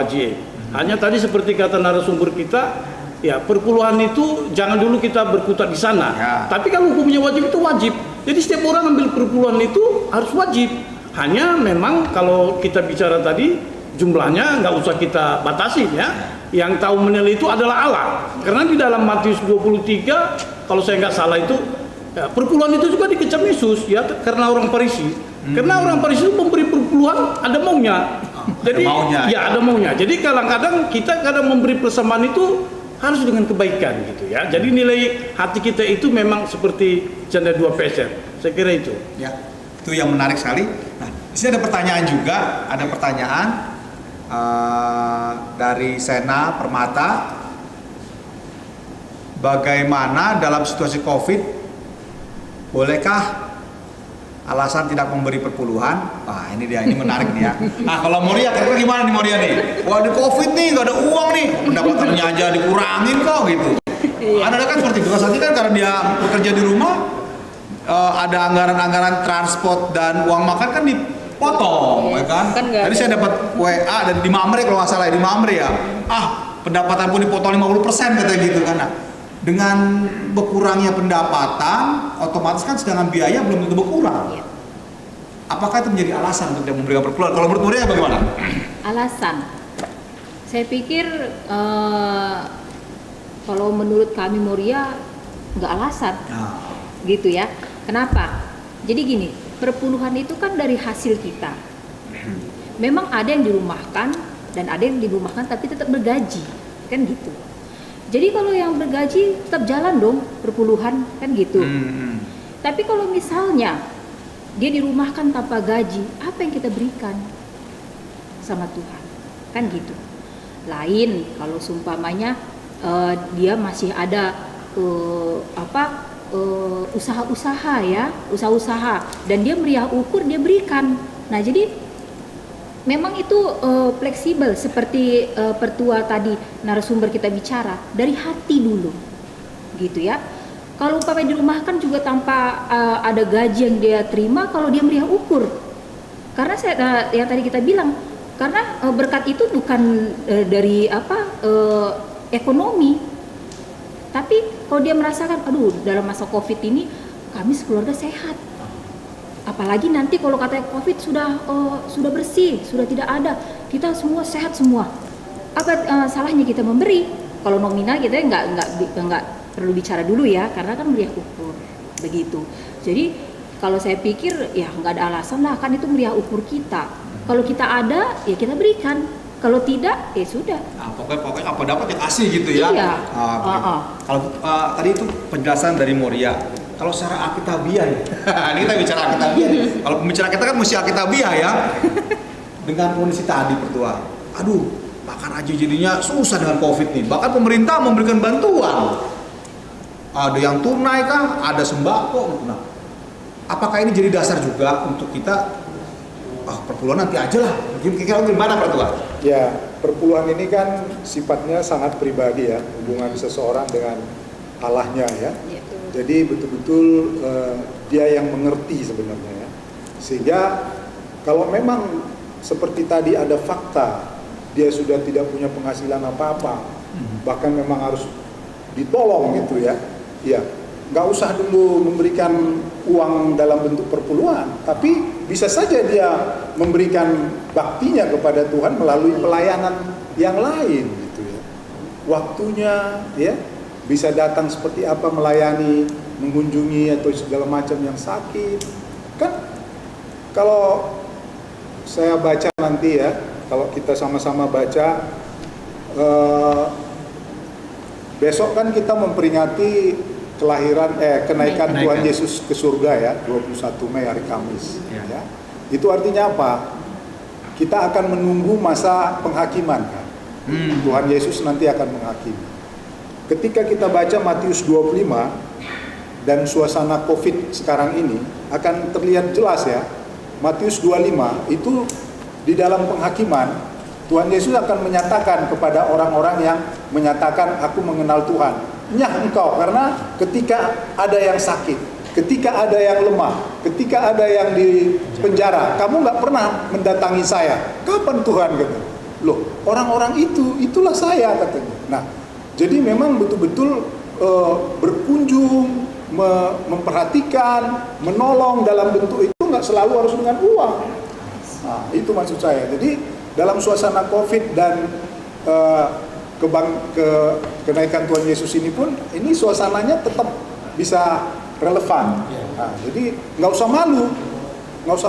Hanya tadi seperti kata narasumber kita, ya perpuluhan itu jangan dulu kita berkutat di sana. Ya. Tapi kalau hukumnya wajib itu wajib. Jadi setiap orang ambil perpuluhan itu harus wajib. Hanya memang kalau kita bicara tadi jumlahnya nggak usah kita batasi ya. Yang tahu menilai itu adalah Allah. Karena di dalam Matius 23 kalau saya nggak salah itu ya, perpuluhan itu juga dikecam Yesus ya, karena orang Farisi. Karena orang Farisi itu memberi perpuluhan ada maunya. Jadi ada maunya, ya ada maunya. Jadi kadang-kadang kita memberi persembahan itu harus dengan kebaikan gitu ya. Jadi nilai hati kita itu memang seperti janda 2 peser. Saya kira itu. Ya, itu yang menarik sekali. Nah, di sini ada pertanyaan juga, dari Sena Permata. Bagaimana dalam situasi Covid, bolehkah alasan tidak memberi perpuluhan? Wah, ini dia, ini menarik nih ya. Nah, kalau Moria, kira-kira gimana nih Moria nih? Wah, di Covid nih, gak ada uang nih, pendapatannya aja dikurangin kok gitu. Ada kan seperti itu, saat ini kan karena dia bekerja di rumah, ada anggaran-anggaran transport dan uang makan kan dipotong, ya kan? Tadi saya dapat WA dan di Mamre kalau nggak salah, di Mamre ya. Pendapatan pun dipotong 50% katanya gitu kan. Nah, dengan berkurangnya pendapatan, otomatis kan sedangkan biaya belum tentu berkurang. Apakah itu menjadi alasan untuk tidak memberikan perpuluhan? Kalau menurut Moria bagaimana? Alasan, saya pikir kalau menurut kami Moria nggak alasan, gitu ya. Kenapa? Jadi gini, perpuluhan itu kan dari hasil kita. Memang ada yang dirumahkan dan ada yang dirumahkan tapi tetap bergaji, kan gitu. Jadi kalau yang bergaji tetap jalan dong perpuluhan, kan gitu. Tapi kalau misalnya dia dirumahkan tanpa gaji, apa yang kita berikan sama Tuhan, kan gitu. Lain kalau seumpamanya dia masih ada usaha-usaha ya, usaha-usaha, dan dia meriah ukur, dia berikan. Nah jadi memang itu fleksibel seperti pertua tadi narasumber kita bicara, dari hati dulu, gitu ya. Kalau umpamanya dirumahkan juga tanpa ada gaji yang dia terima, kalau dia meriah ukur, karena yang tadi kita bilang, karena berkat itu bukan dari ekonomi, tapi kalau dia merasakan, aduh dalam masa COVID ini kami sekeluarga sehat, apalagi nanti kalau katanya COVID sudah bersih, sudah tidak ada, kita semua sehat semua, apa salahnya kita memberi? Kalau nominal kita nggak perlu bicara dulu ya, karena kan meriah ukur begitu. Jadi kalau saya pikir ya nggak ada alasan lah, kan itu meriah ukur kita. Kalau kita ada ya kita berikan, kalau tidak ya sudah. Nah, pokoknya apa dapat ya kasih gitu ya. Iya. Kalau tadi itu penjelasan dari Moria. Kalau secara alkitabiah nih, ini kita bicara alkitabiah nih. Kalau pembicara kita kan mesti alkitabiah ya. Dengan kondisi tadi pertua, aduh, bahkan aja jadinya susah dengan COVID nih. Bahkan pemerintah memberikan bantuan. Ada yang tunai kah, ada sembako. Nah, apakah ini jadi dasar juga untuk kita perpuluhan nanti aja lah? Kira-kira gimana pertua? Ya, perpuluhan ini kan sifatnya sangat pribadi ya, hubungan seseorang dengan Allahnya ya. Jadi betul-betul dia yang mengerti sebenarnya ya. Sehingga kalau memang seperti tadi ada fakta dia sudah tidak punya penghasilan apa-apa, bahkan memang harus ditolong gitu ya. Ya, nggak usah dulu memberikan uang dalam bentuk perpuluhan, tapi bisa saja dia memberikan baktinya kepada Tuhan melalui pelayanan yang lain gitu ya. Waktunya ya bisa datang seperti apa, melayani, mengunjungi atau segala macam yang sakit. Kan kalau saya baca nanti ya, kalau kita sama-sama baca besok kan kita memperingati kenaikan Tuhan Yesus ke surga ya, 21 Mei hari Kamis ya. Itu artinya apa? Kita akan menunggu masa penghakiman kan. Tuhan Yesus nanti akan menghakimi. Ketika kita baca Matius 25 dan suasana COVID sekarang ini akan terlihat jelas ya. Matius 25 itu di dalam penghakiman Tuhan Yesus akan menyatakan kepada orang-orang yang menyatakan aku mengenal Tuhan. Nyah engkau, karena ketika ada yang sakit, ketika ada yang lemah, ketika ada yang di penjara, kamu nggak pernah mendatangi saya. Kapan Tuhan kata? Loh, orang-orang itulah saya katanya. Nah, jadi memang betul-betul berkunjung, memperhatikan, menolong dalam bentuk itu nggak selalu harus dengan uang. Nah, itu maksud saya. Jadi dalam suasana COVID dan kenaikan Tuhan Yesus ini pun, ini suasananya tetap bisa relevan. Nah, jadi nggak usah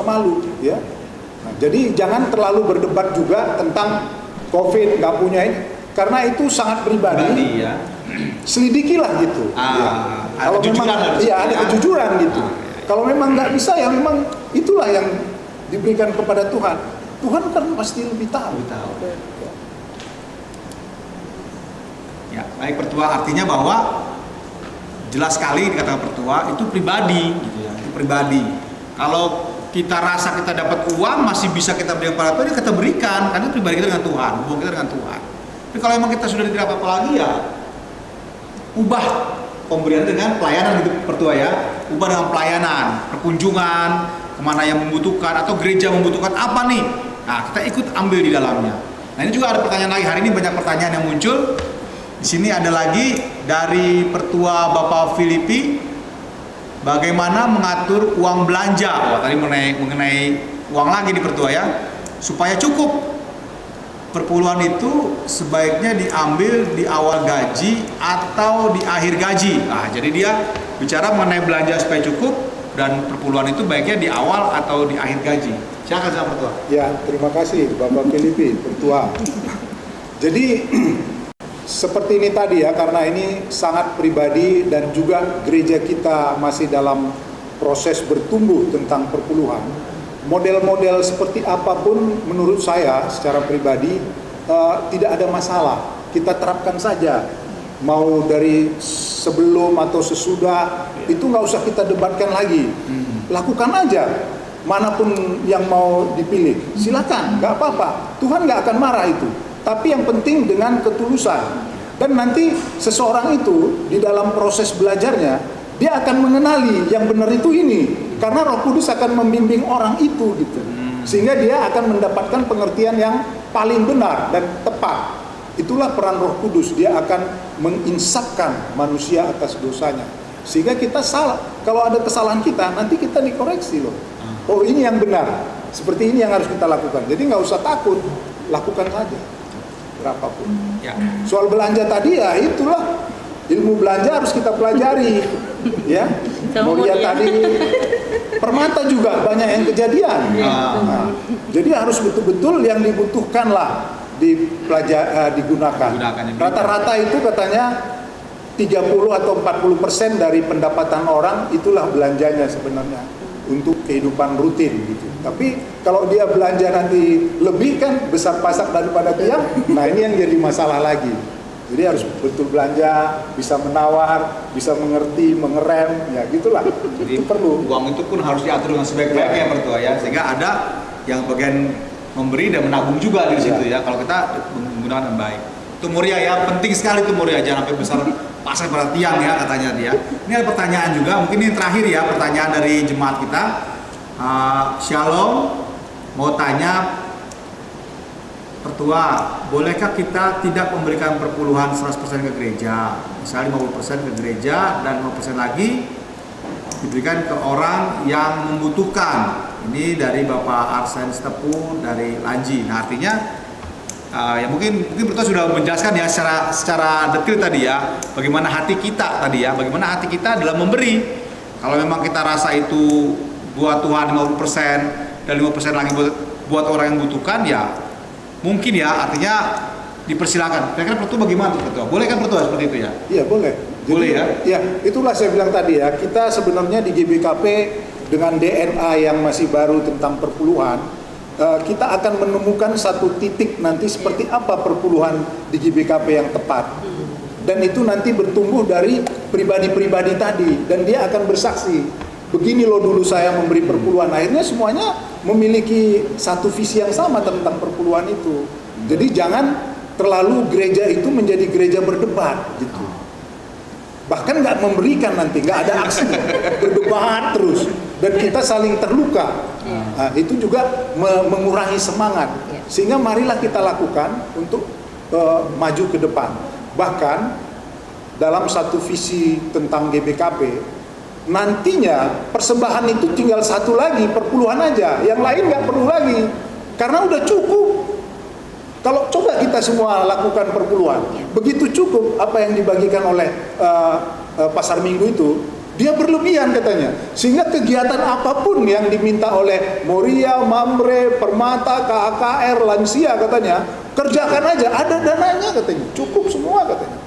malu ya. Nah, jadi jangan terlalu berdebat juga tentang COVID nggak punya ini, karena itu sangat pribadi. Ya. Selidikilah gitu. Kalau memang ada kejujuran gitu. Kalau memang nggak bisa ya memang itulah yang diberikan kepada Tuhan. Tuhan kan pasti lebih tahu. Ya, baik pertua, artinya bahwa jelas sekali dikatakan pertua itu pribadi gitu ya, itu pribadi. Kalau kita rasa kita dapat uang masih bisa kita berikan kepada Tuhan, kita berikan, karena itu pribadi kita dengan Tuhan, hubungan kita dengan Tuhan. Tapi kalau memang kita sudah tidak apa-apa lagi ya ubah pemberian dengan pelayanan gitu pertua ya, ubah dengan pelayanan, perkunjungan kemana yang membutuhkan atau gereja membutuhkan apa nih, nah kita ikut ambil di dalamnya. Nah ini juga ada pertanyaan lagi, hari ini banyak pertanyaan yang muncul. Di sini ada lagi dari pertua Bapak Filipi. bagaimana mengatur uang belanja. Wah, tadi mengenai uang lagi di Pertua ya, supaya cukup. Perpuluhan itu sebaiknya diambil di awal gaji atau di akhir gaji. Nah, jadi dia bicara mengenai belanja supaya cukup, dan perpuluhan itu baiknya di awal atau di akhir gaji. Silakan sama Pertua. Ya, terima kasih Bapak Filipi, Pertua. Jadi seperti ini tadi ya, karena ini sangat pribadi dan juga gereja kita masih dalam proses bertumbuh tentang perpuluhan. Model-model seperti apapun menurut saya secara pribadi tidak ada masalah. Kita terapkan saja. Mau dari sebelum atau sesudah, itu nggak usah kita debatkan lagi. Lakukan aja. Manapun yang mau dipilih, silakan, nggak apa-apa. Tuhan nggak akan marah itu. Tapi yang penting dengan ketulusan. Dan nanti seseorang itu di dalam proses belajarnya, dia akan mengenali yang benar itu ini. Karena Roh Kudus akan membimbing orang itu gitu. Sehingga dia akan mendapatkan pengertian yang paling benar dan tepat. Itulah peran Roh Kudus. Dia akan menginsafkan manusia atas dosanya. Sehingga kita salah. Kalau ada kesalahan kita, nanti kita dikoreksi loh. Oh, ini yang benar. Seperti ini yang harus kita lakukan. Jadi nggak usah takut, lakukan saja. Berapapun. Ya. Soal belanja tadi ya itulah. Ilmu belanja harus kita pelajari, ya. Mau lihat tadi, permata juga banyak yang kejadian. Nah, jadi harus betul-betul yang dibutuhkan lah digunakan. Rata-rata itu katanya 30 atau 40% dari pendapatan orang itulah belanjanya sebenarnya untuk kehidupan rutin gitu. Tapi kalau dia belanja nanti lebih kan besar pasak daripada tiang, nah ini yang jadi masalah lagi. Jadi harus betul belanja, bisa menawar, bisa mengerti, mengerem, ya gitulah. Jadi itu perlu. uang itu pun harus diatur dengan sebaik-baiknya Pertua ya, sehingga ada yang bagian memberi dan menabung juga di situ ya. Kalau kita menggunakan dengan baik. Itu Moria ya, penting sekali itu Moria, jangan sampai besar pasang pada tiang ya katanya dia. Ini ada pertanyaan juga, mungkin ini terakhir ya, pertanyaan dari jemaat kita. Shalom, mau tanya Pertua, bolehkah kita tidak memberikan perpuluhan 100% ke gereja? Misalnya 50% ke gereja dan 50% lagi diberikan ke orang yang membutuhkan. Ini dari Bapak Arsen Stepu dari Lanji. Nah, artinya ya mungkin Pertua sudah menjelaskan ya secara detail tadi ya, bagaimana hati kita tadi ya, bagaimana hati kita dalam memberi. Kalau memang kita rasa itu buat Tuhan 50% dan 50% lagi buat orang yang membutuhkan, ya mungkin ya, artinya dipersilakan. Kira-kira Pertua bagaimana tuh Pertua? Boleh kan Pertua seperti itu ya? Iya boleh. Jadi, boleh ya? Ya itulah saya bilang tadi ya, kita sebenarnya di GBKP dengan DNA yang masih baru tentang perpuluhan, kita akan menemukan satu titik nanti seperti apa perpuluhan di GBKP yang tepat. Dan itu nanti bertumbuh dari pribadi-pribadi tadi, dan dia akan bersaksi. Begini loh dulu saya memberi perpuluhan. Akhirnya semuanya memiliki satu visi yang sama tentang perpuluhan itu. Jadi jangan terlalu gereja itu menjadi gereja berdebat gitu. Bahkan nggak memberikan nanti, nggak ada aksi, berdebat terus. Dan kita saling terluka. Nah, itu juga mengurangi semangat. Sehingga marilah kita lakukan untuk maju ke depan. Bahkan dalam satu visi tentang GBKP, nantinya persembahan itu tinggal satu lagi, perpuluhan aja, yang lain nggak perlu lagi, karena udah cukup. Kalau coba kita semua lakukan perpuluhan, begitu cukup apa yang dibagikan oleh pasar minggu itu, dia berlebihan katanya, sehingga kegiatan apapun yang diminta oleh Moria, Mamre, Permata, KKR, Lansia katanya, kerjakan aja, ada dananya katanya, cukup semua katanya.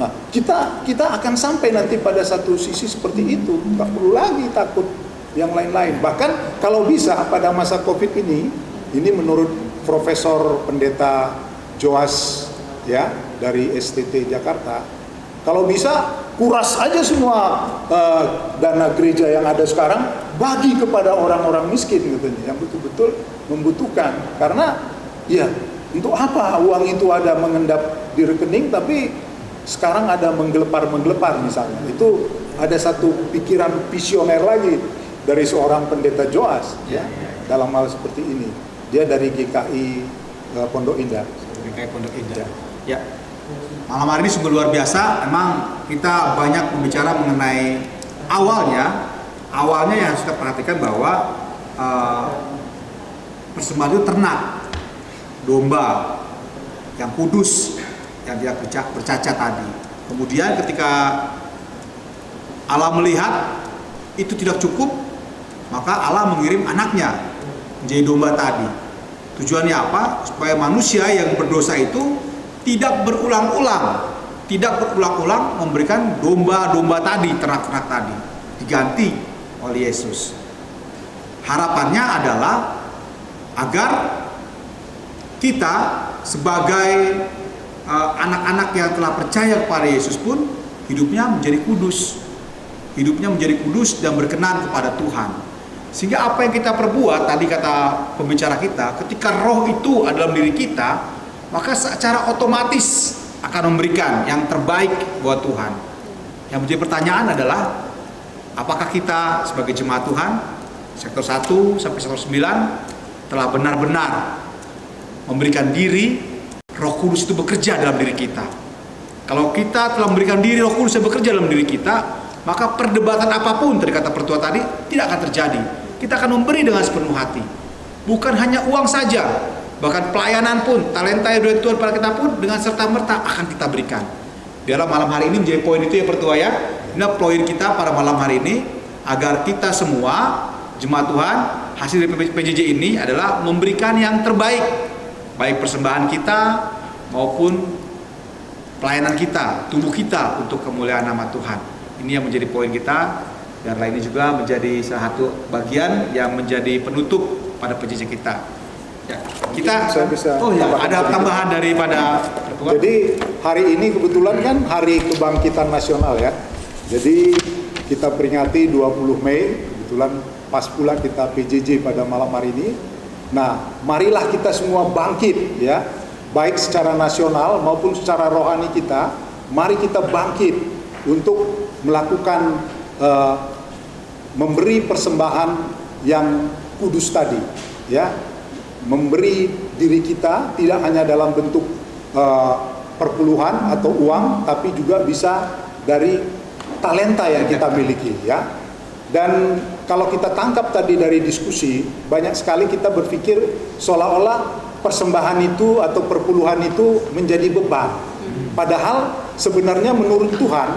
Nah, kita akan sampai nanti pada satu sisi seperti itu, nggak perlu lagi takut yang lain-lain. Bahkan kalau bisa pada masa COVID ini menurut Profesor Pendeta Joas ya dari STT Jakarta, kalau bisa kuras aja semua dana gereja yang ada sekarang, bagi kepada orang-orang miskin katanya, yang betul-betul membutuhkan. Karena ya untuk apa uang itu ada mengendap di rekening tapi sekarang ada menggelepar misalnya. Itu ada satu pikiran visioner lagi dari seorang pendeta Joas ya, dalam hal seperti ini. Dia dari GKI Pondok Indah. GKI Pondok Indah. Ya. Malam hari ini sungguh luar biasa. Emang kita banyak membicara mengenai awalnya yang harus kita perhatikan bahwa persembahan itu ternak, domba yang kudus, yang tidak bercacat tadi. Kemudian ketika Allah melihat itu tidak cukup, maka Allah mengirim anaknya menjadi domba tadi. Tujuannya apa? Supaya manusia yang berdosa itu tidak berulang-ulang memberikan domba-domba tadi, ternak-ternak tadi, diganti oleh Yesus. Harapannya adalah agar kita sebagai anak-anak yang telah percaya kepada Yesus pun hidupnya menjadi kudus dan berkenan kepada Tuhan. Sehingga apa yang kita perbuat, tadi kata pembicara kita, ketika roh itu ada dalam diri kita, maka secara otomatis akan memberikan yang terbaik buat Tuhan. Yang menjadi pertanyaan adalah, apakah kita sebagai jemaat Tuhan sektor 1 sampai sektor 9 telah benar-benar memberikan diri, Roh Kudus itu bekerja dalam diri kita. Kalau kita telah memberikan diri, Roh Kudus yang bekerja dalam diri kita, maka perdebatan apapun, dari kata pertua tadi, tidak akan terjadi. Kita akan memberi dengan sepenuh hati. Bukan hanya uang saja, bahkan pelayanan pun, talenta yang dari Tuhan pada kita pun dengan serta-merta akan kita berikan. Biarlah malam hari ini menjadi poin itu ya pertua ya. Ini poin kita pada malam hari ini, agar kita semua jemaat Tuhan, hasil dari PJJ ini adalah memberikan yang terbaik, baik persembahan kita maupun pelayanan kita, tubuh kita untuk kemuliaan nama Tuhan. Ini yang menjadi poin kita, dan lainnya juga menjadi salah satu bagian yang menjadi penutup pada PJJ kita. Ya, kita ada tambahan daripada Ketua. Jadi hari ini kebetulan kan Hari Kebangkitan Nasional ya. Jadi kita peringati 20 Mei, kebetulan pas pula kita PJJ pada malam hari ini. Nah, marilah kita semua bangkit ya, baik secara nasional maupun secara rohani kita. Mari kita bangkit untuk melakukan memberi persembahan yang kudus tadi ya, memberi diri kita tidak hanya dalam bentuk perpuluhan atau uang, tapi juga bisa dari talenta yang kita miliki ya. Dan kalau kita tangkap tadi dari diskusi, banyak sekali kita berpikir seolah-olah persembahan itu atau perpuluhan itu menjadi beban. Padahal sebenarnya menurut Tuhan,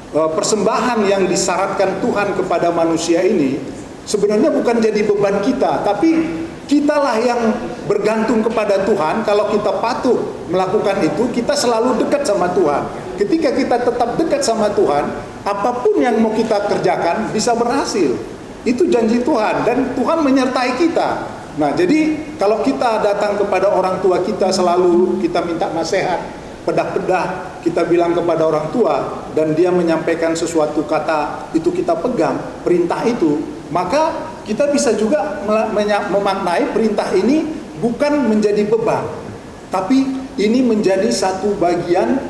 persembahan yang disyaratkan Tuhan kepada manusia ini sebenarnya bukan jadi beban kita, tapi kitalah yang bergantung kepada Tuhan. Kalau kita patuh melakukan itu, kita selalu dekat sama Tuhan. Ketika kita tetap dekat sama Tuhan, apapun yang mau kita kerjakan bisa berhasil. Itu janji Tuhan, dan Tuhan menyertai kita. Nah, jadi kalau kita datang kepada orang tua kita, selalu kita minta nasihat, pedah-pedah kita bilang kepada orang tua, dan dia menyampaikan sesuatu kata itu kita pegang, perintah itu, maka kita bisa juga memaknai perintah ini bukan menjadi beban, tapi ini menjadi satu bagian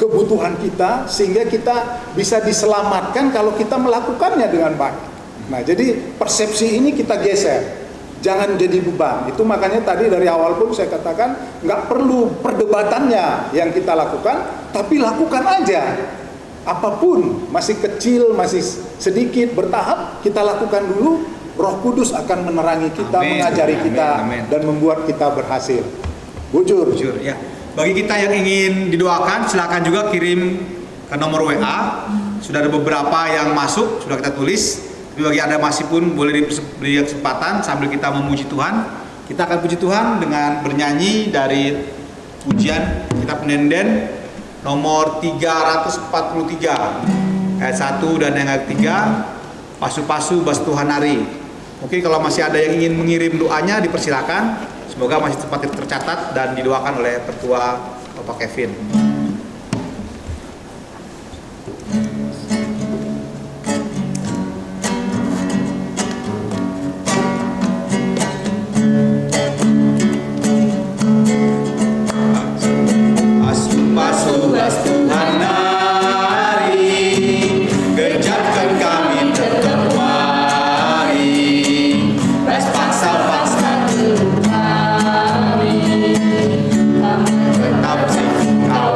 kebutuhan kita, sehingga kita bisa diselamatkan kalau kita melakukannya dengan baik. Nah, jadi persepsi ini kita geser, jangan jadi beban. Itu makanya tadi dari awal pun saya katakan, nggak perlu perdebatannya yang kita lakukan, tapi lakukan aja. Apapun, masih kecil, masih sedikit, bertahap, kita lakukan dulu. Roh Kudus akan menerangi kita, mengajari kita, dan membuat kita berhasil. Bujur ya. Bagi kita yang ingin didoakan, silakan juga kirim ke nomor WA. Sudah ada beberapa yang masuk, sudah kita tulis. Tapi bagi Anda masih pun boleh diberi kesempatan sambil kita memuji Tuhan. Kita akan puji Tuhan dengan bernyanyi dari pujian kitab Nenden nomor 343 ayat 1 dan ayat 3, Pasu-pasu bas Tuhan hari. Mungkin kalau masih ada yang ingin mengirim doanya, dipersilakan. Semoga masih sempat tercatat dan didoakan oleh Pertua Bapak Kevin. Tetap sih kau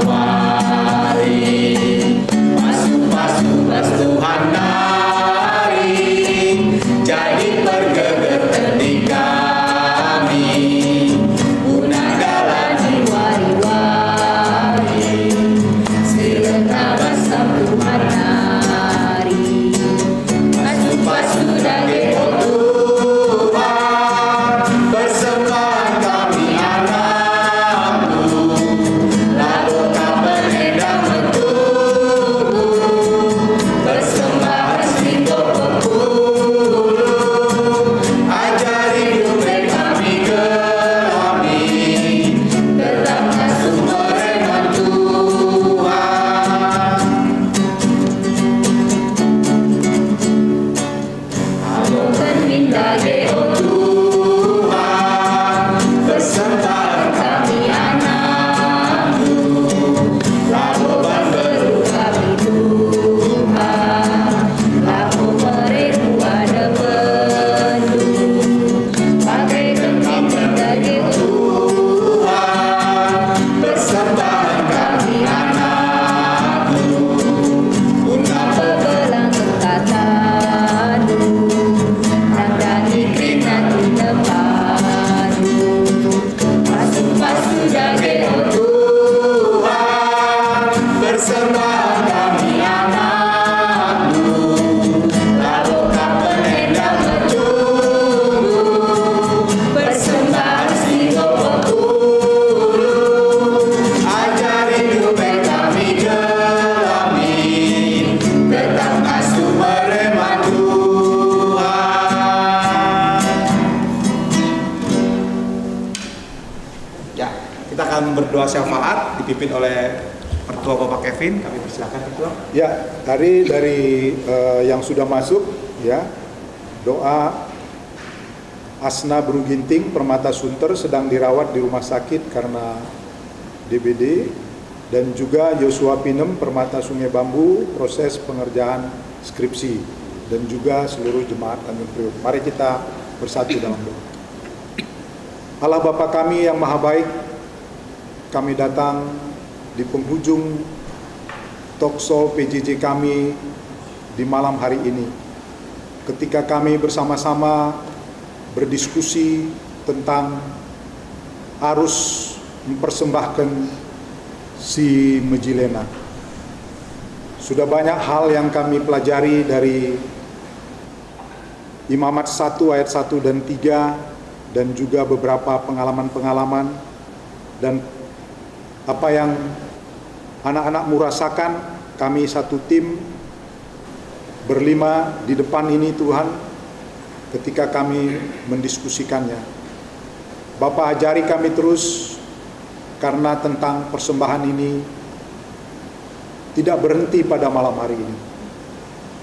doa syafaat dipimpin oleh Pertua Bapak Kevin. Kami persilakan Pertua. Ya, dari yang sudah masuk ya, doa Asna Bruginting Permata Sunter sedang dirawat di rumah sakit karena DBD, dan juga Yosua Pinem Permata Sungai Bambu proses pengerjaan skripsi, dan juga seluruh jemaat Tanjung Priok. Mari kita bersatu dalam doa. Allah Bapa kami yang maha baik, kami datang di penghujung talkshow PJJ kami di malam hari ini, ketika kami bersama-sama berdiskusi tentang arus mempersembahkan si Mejilena. Sudah banyak hal yang kami pelajari dari Imamat 1 ayat 1 dan 3, dan juga beberapa pengalaman-pengalaman, dan apa yang anak-anakmu rasakan. Kami satu tim berlima di depan ini Tuhan, ketika kami mendiskusikannya. Bapa, ajari kami terus, karena tentang persembahan ini tidak berhenti pada malam hari ini.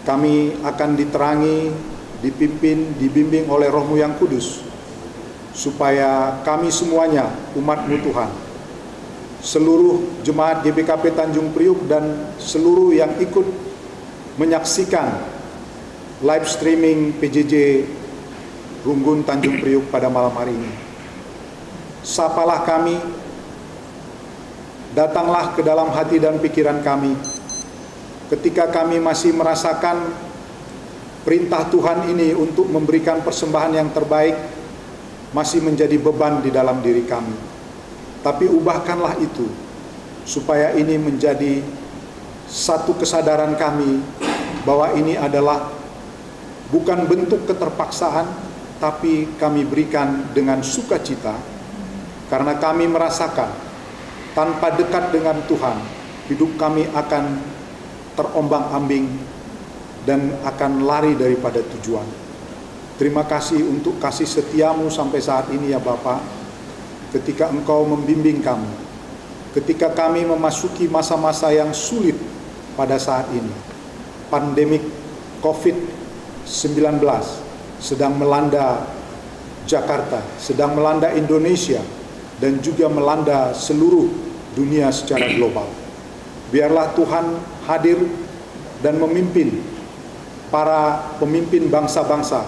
Kami akan diterangi, dipimpin, dibimbing oleh Roh-Mu yang kudus, supaya kami semuanya umat-Mu Tuhan, seluruh jemaat GBKP Tanjung Priok dan seluruh yang ikut menyaksikan live streaming PJJ Runggun Tanjung Priok pada malam hari ini. Sapalah kami, datanglah ke dalam hati dan pikiran kami ketika kami masih merasakan perintah Tuhan ini untuk memberikan persembahan yang terbaik masih menjadi beban di dalam diri kami. Tapi ubahkanlah itu, supaya ini menjadi satu kesadaran kami bahwa ini adalah bukan bentuk keterpaksaan, tapi kami berikan dengan sukacita, karena kami merasakan tanpa dekat dengan Tuhan, hidup kami akan terombang-ambing dan akan lari daripada tujuan. Terima kasih untuk kasih setiamu sampai saat ini ya Bapa, ketika Engkau membimbing kami, ketika kami memasuki masa-masa yang sulit pada saat ini. Pandemik COVID-19 sedang melanda Jakarta, sedang melanda Indonesia, dan juga melanda seluruh dunia secara global. Biarlah Tuhan hadir dan memimpin para pemimpin bangsa-bangsa,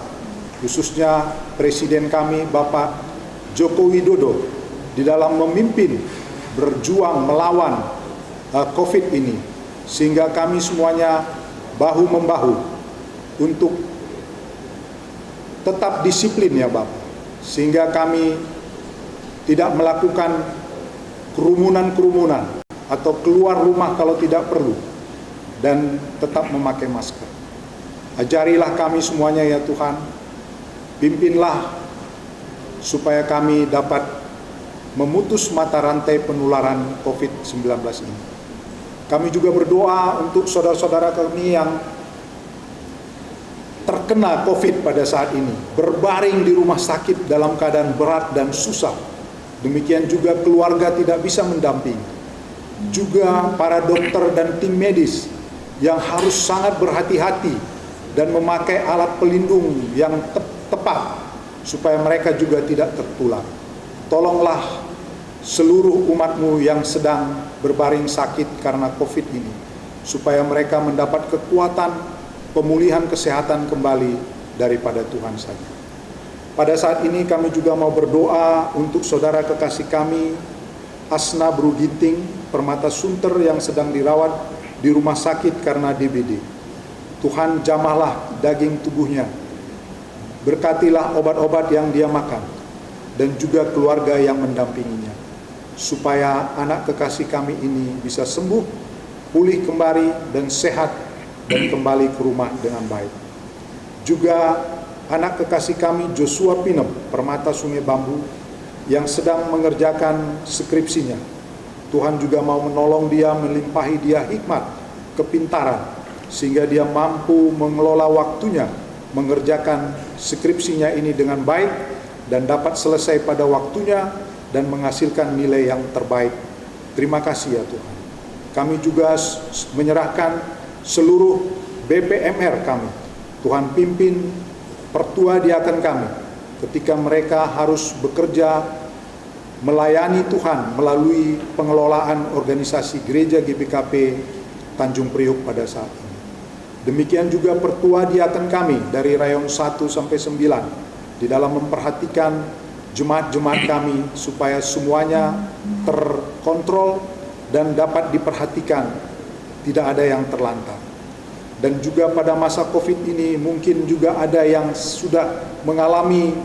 khususnya Presiden kami Bapak Joko Widodo, di dalam memimpin berjuang melawan COVID ini, sehingga kami semuanya bahu-membahu untuk tetap disiplin ya Bapak, sehingga kami tidak melakukan kerumunan-kerumunan atau keluar rumah kalau tidak perlu, dan tetap memakai masker. Ajarilah kami semuanya ya Tuhan, pimpinlah supaya kami dapat memutus mata rantai penularan COVID-19 ini. Kami juga berdoa untuk saudara-saudara kami yang terkena COVID pada saat ini, berbaring di rumah sakit dalam keadaan berat dan susah. Demikian juga keluarga tidak bisa mendampingi. Juga para dokter dan tim medis yang harus sangat berhati-hati dan memakai alat pelindung yang tepat supaya mereka juga tidak tertular. Tolonglah seluruh umat-Mu yang sedang berbaring sakit karena COVID ini, supaya mereka mendapat kekuatan pemulihan kesehatan kembali daripada Tuhan saja. Pada saat ini kami juga mau berdoa untuk saudara kekasih kami Asna Bruginting Permata Sunter yang sedang dirawat di rumah sakit karena DBD. Tuhan jamahlah daging tubuhnya, berkatilah obat-obat yang dia makan, dan juga keluarga yang mendampinginya, supaya anak kekasih kami ini bisa sembuh, pulih kembali dan sehat, dan kembali ke rumah dengan baik. Juga anak kekasih kami Joshua Pinem Permata Sungai Bambu yang sedang mengerjakan skripsinya. Tuhan juga mau menolong dia, melimpahi dia hikmat, kepintaran, sehingga dia mampu mengelola waktunya, mengerjakan skripsinya ini dengan baik, dan dapat selesai pada waktunya, dan menghasilkan nilai yang terbaik Terima kasih ya Tuhan. Kami juga menyerahkan seluruh BPMR kami. Tuhan pimpin pertua diaken kami ketika mereka harus bekerja melayani Tuhan melalui pengelolaan organisasi Gereja GBKP Tanjung Priok pada saat ini. Demikian juga pertua diaken kami dari rayon 1 sampai 9 di dalam memperhatikan jemaat-jemaat kami supaya semuanya terkontrol dan dapat diperhatikan, tidak ada yang terlantar. Dan juga pada masa COVID ini mungkin juga ada yang sudah mengalami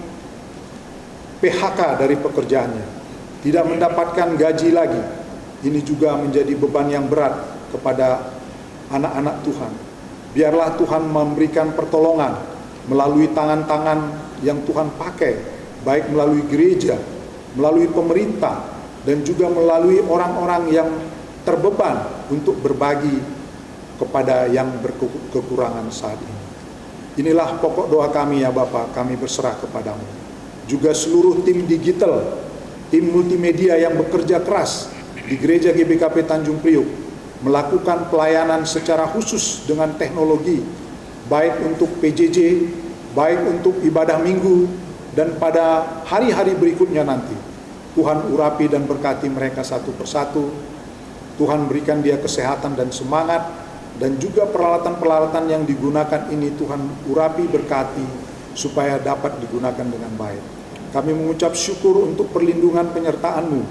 PHK dari pekerjaannya, tidak mendapatkan gaji lagi. Ini juga menjadi beban yang berat kepada anak-anak Tuhan. Biarlah Tuhan memberikan pertolongan melalui tangan-tangan yang Tuhan pakai, baik melalui gereja, melalui pemerintah, dan juga melalui orang-orang yang terbeban untuk berbagi kepada yang berkekurangan saat ini. Inilah pokok doa kami ya Bapa, kami berserah kepadamu. Juga seluruh tim digital, tim multimedia yang bekerja keras di Gereja GBKP Tanjung Priok, melakukan pelayanan secara khusus dengan teknologi, baik untuk PJJ, baik untuk ibadah minggu, dan pada hari-hari berikutnya nanti. Tuhan urapi dan berkati mereka satu persatu. Tuhan berikan dia kesehatan dan semangat, dan juga peralatan-peralatan yang digunakan ini Tuhan urapi berkati supaya dapat digunakan dengan baik. Kami mengucap syukur untuk perlindungan penyertaan-Mu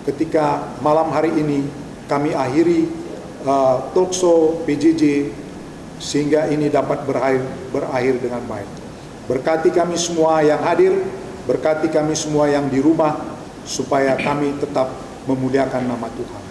ketika malam hari ini kami akhiri talkshow PJJ sehingga ini dapat berakhir dengan baik. Berkati kami semua yang hadir, berkati kami semua yang di rumah supaya kami tetap memuliakan nama Tuhan.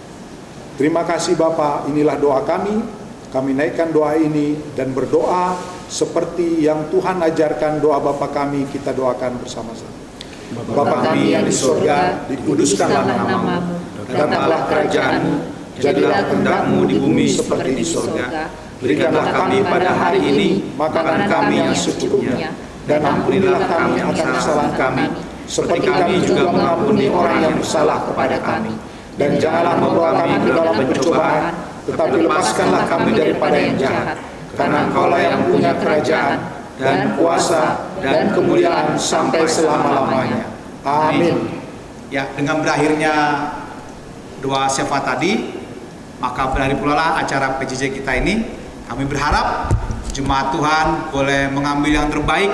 Terima kasih Bapa, inilah doa kami. Kami naikkan doa ini dan berdoa seperti yang Tuhan ajarkan doa Bapa kami, kita doakan bersama-sama. Bapa kami yang di surga, dikuduskanlah namamu, datanglah kerajaan-Mu, jadilah kehendak-Mu di bumi seperti di surga. Berikanlah kami pada hari ini makanan kami yang secukupnya, dan ampunilah kami akan kesalahan kami, seperti kami juga mengampuni orang yang bersalah kepada kami. Dan janganlah membawa kami ke dalam pencobaan, tetapi lepaskanlah kami daripada yang jahat. Karena Engkaulah yang punya kerajaan, dan kuasa, dan kemuliaan sampai selama-lamanya. Amin. Ya, dengan berakhirnya doa syafaat tadi, maka berakhir pula lah acara PJJ kita ini. Kami berharap jemaat Tuhan boleh mengambil yang terbaik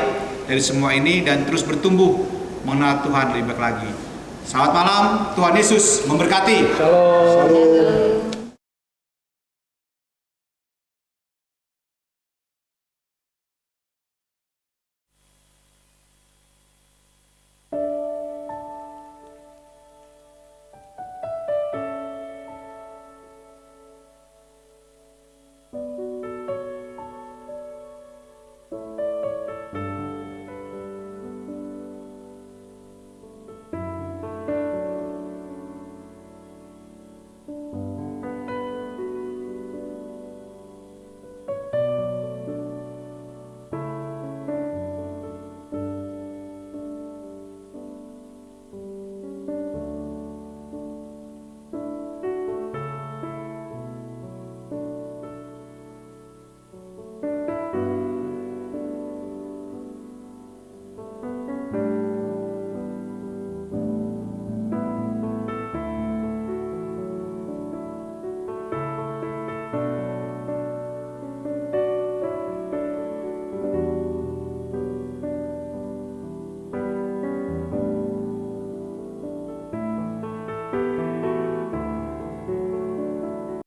dari semua ini dan terus bertumbuh mengenal Tuhan lebih baik lagi. Selamat malam, Tuhan Yesus memberkati. Shalom. Shalom.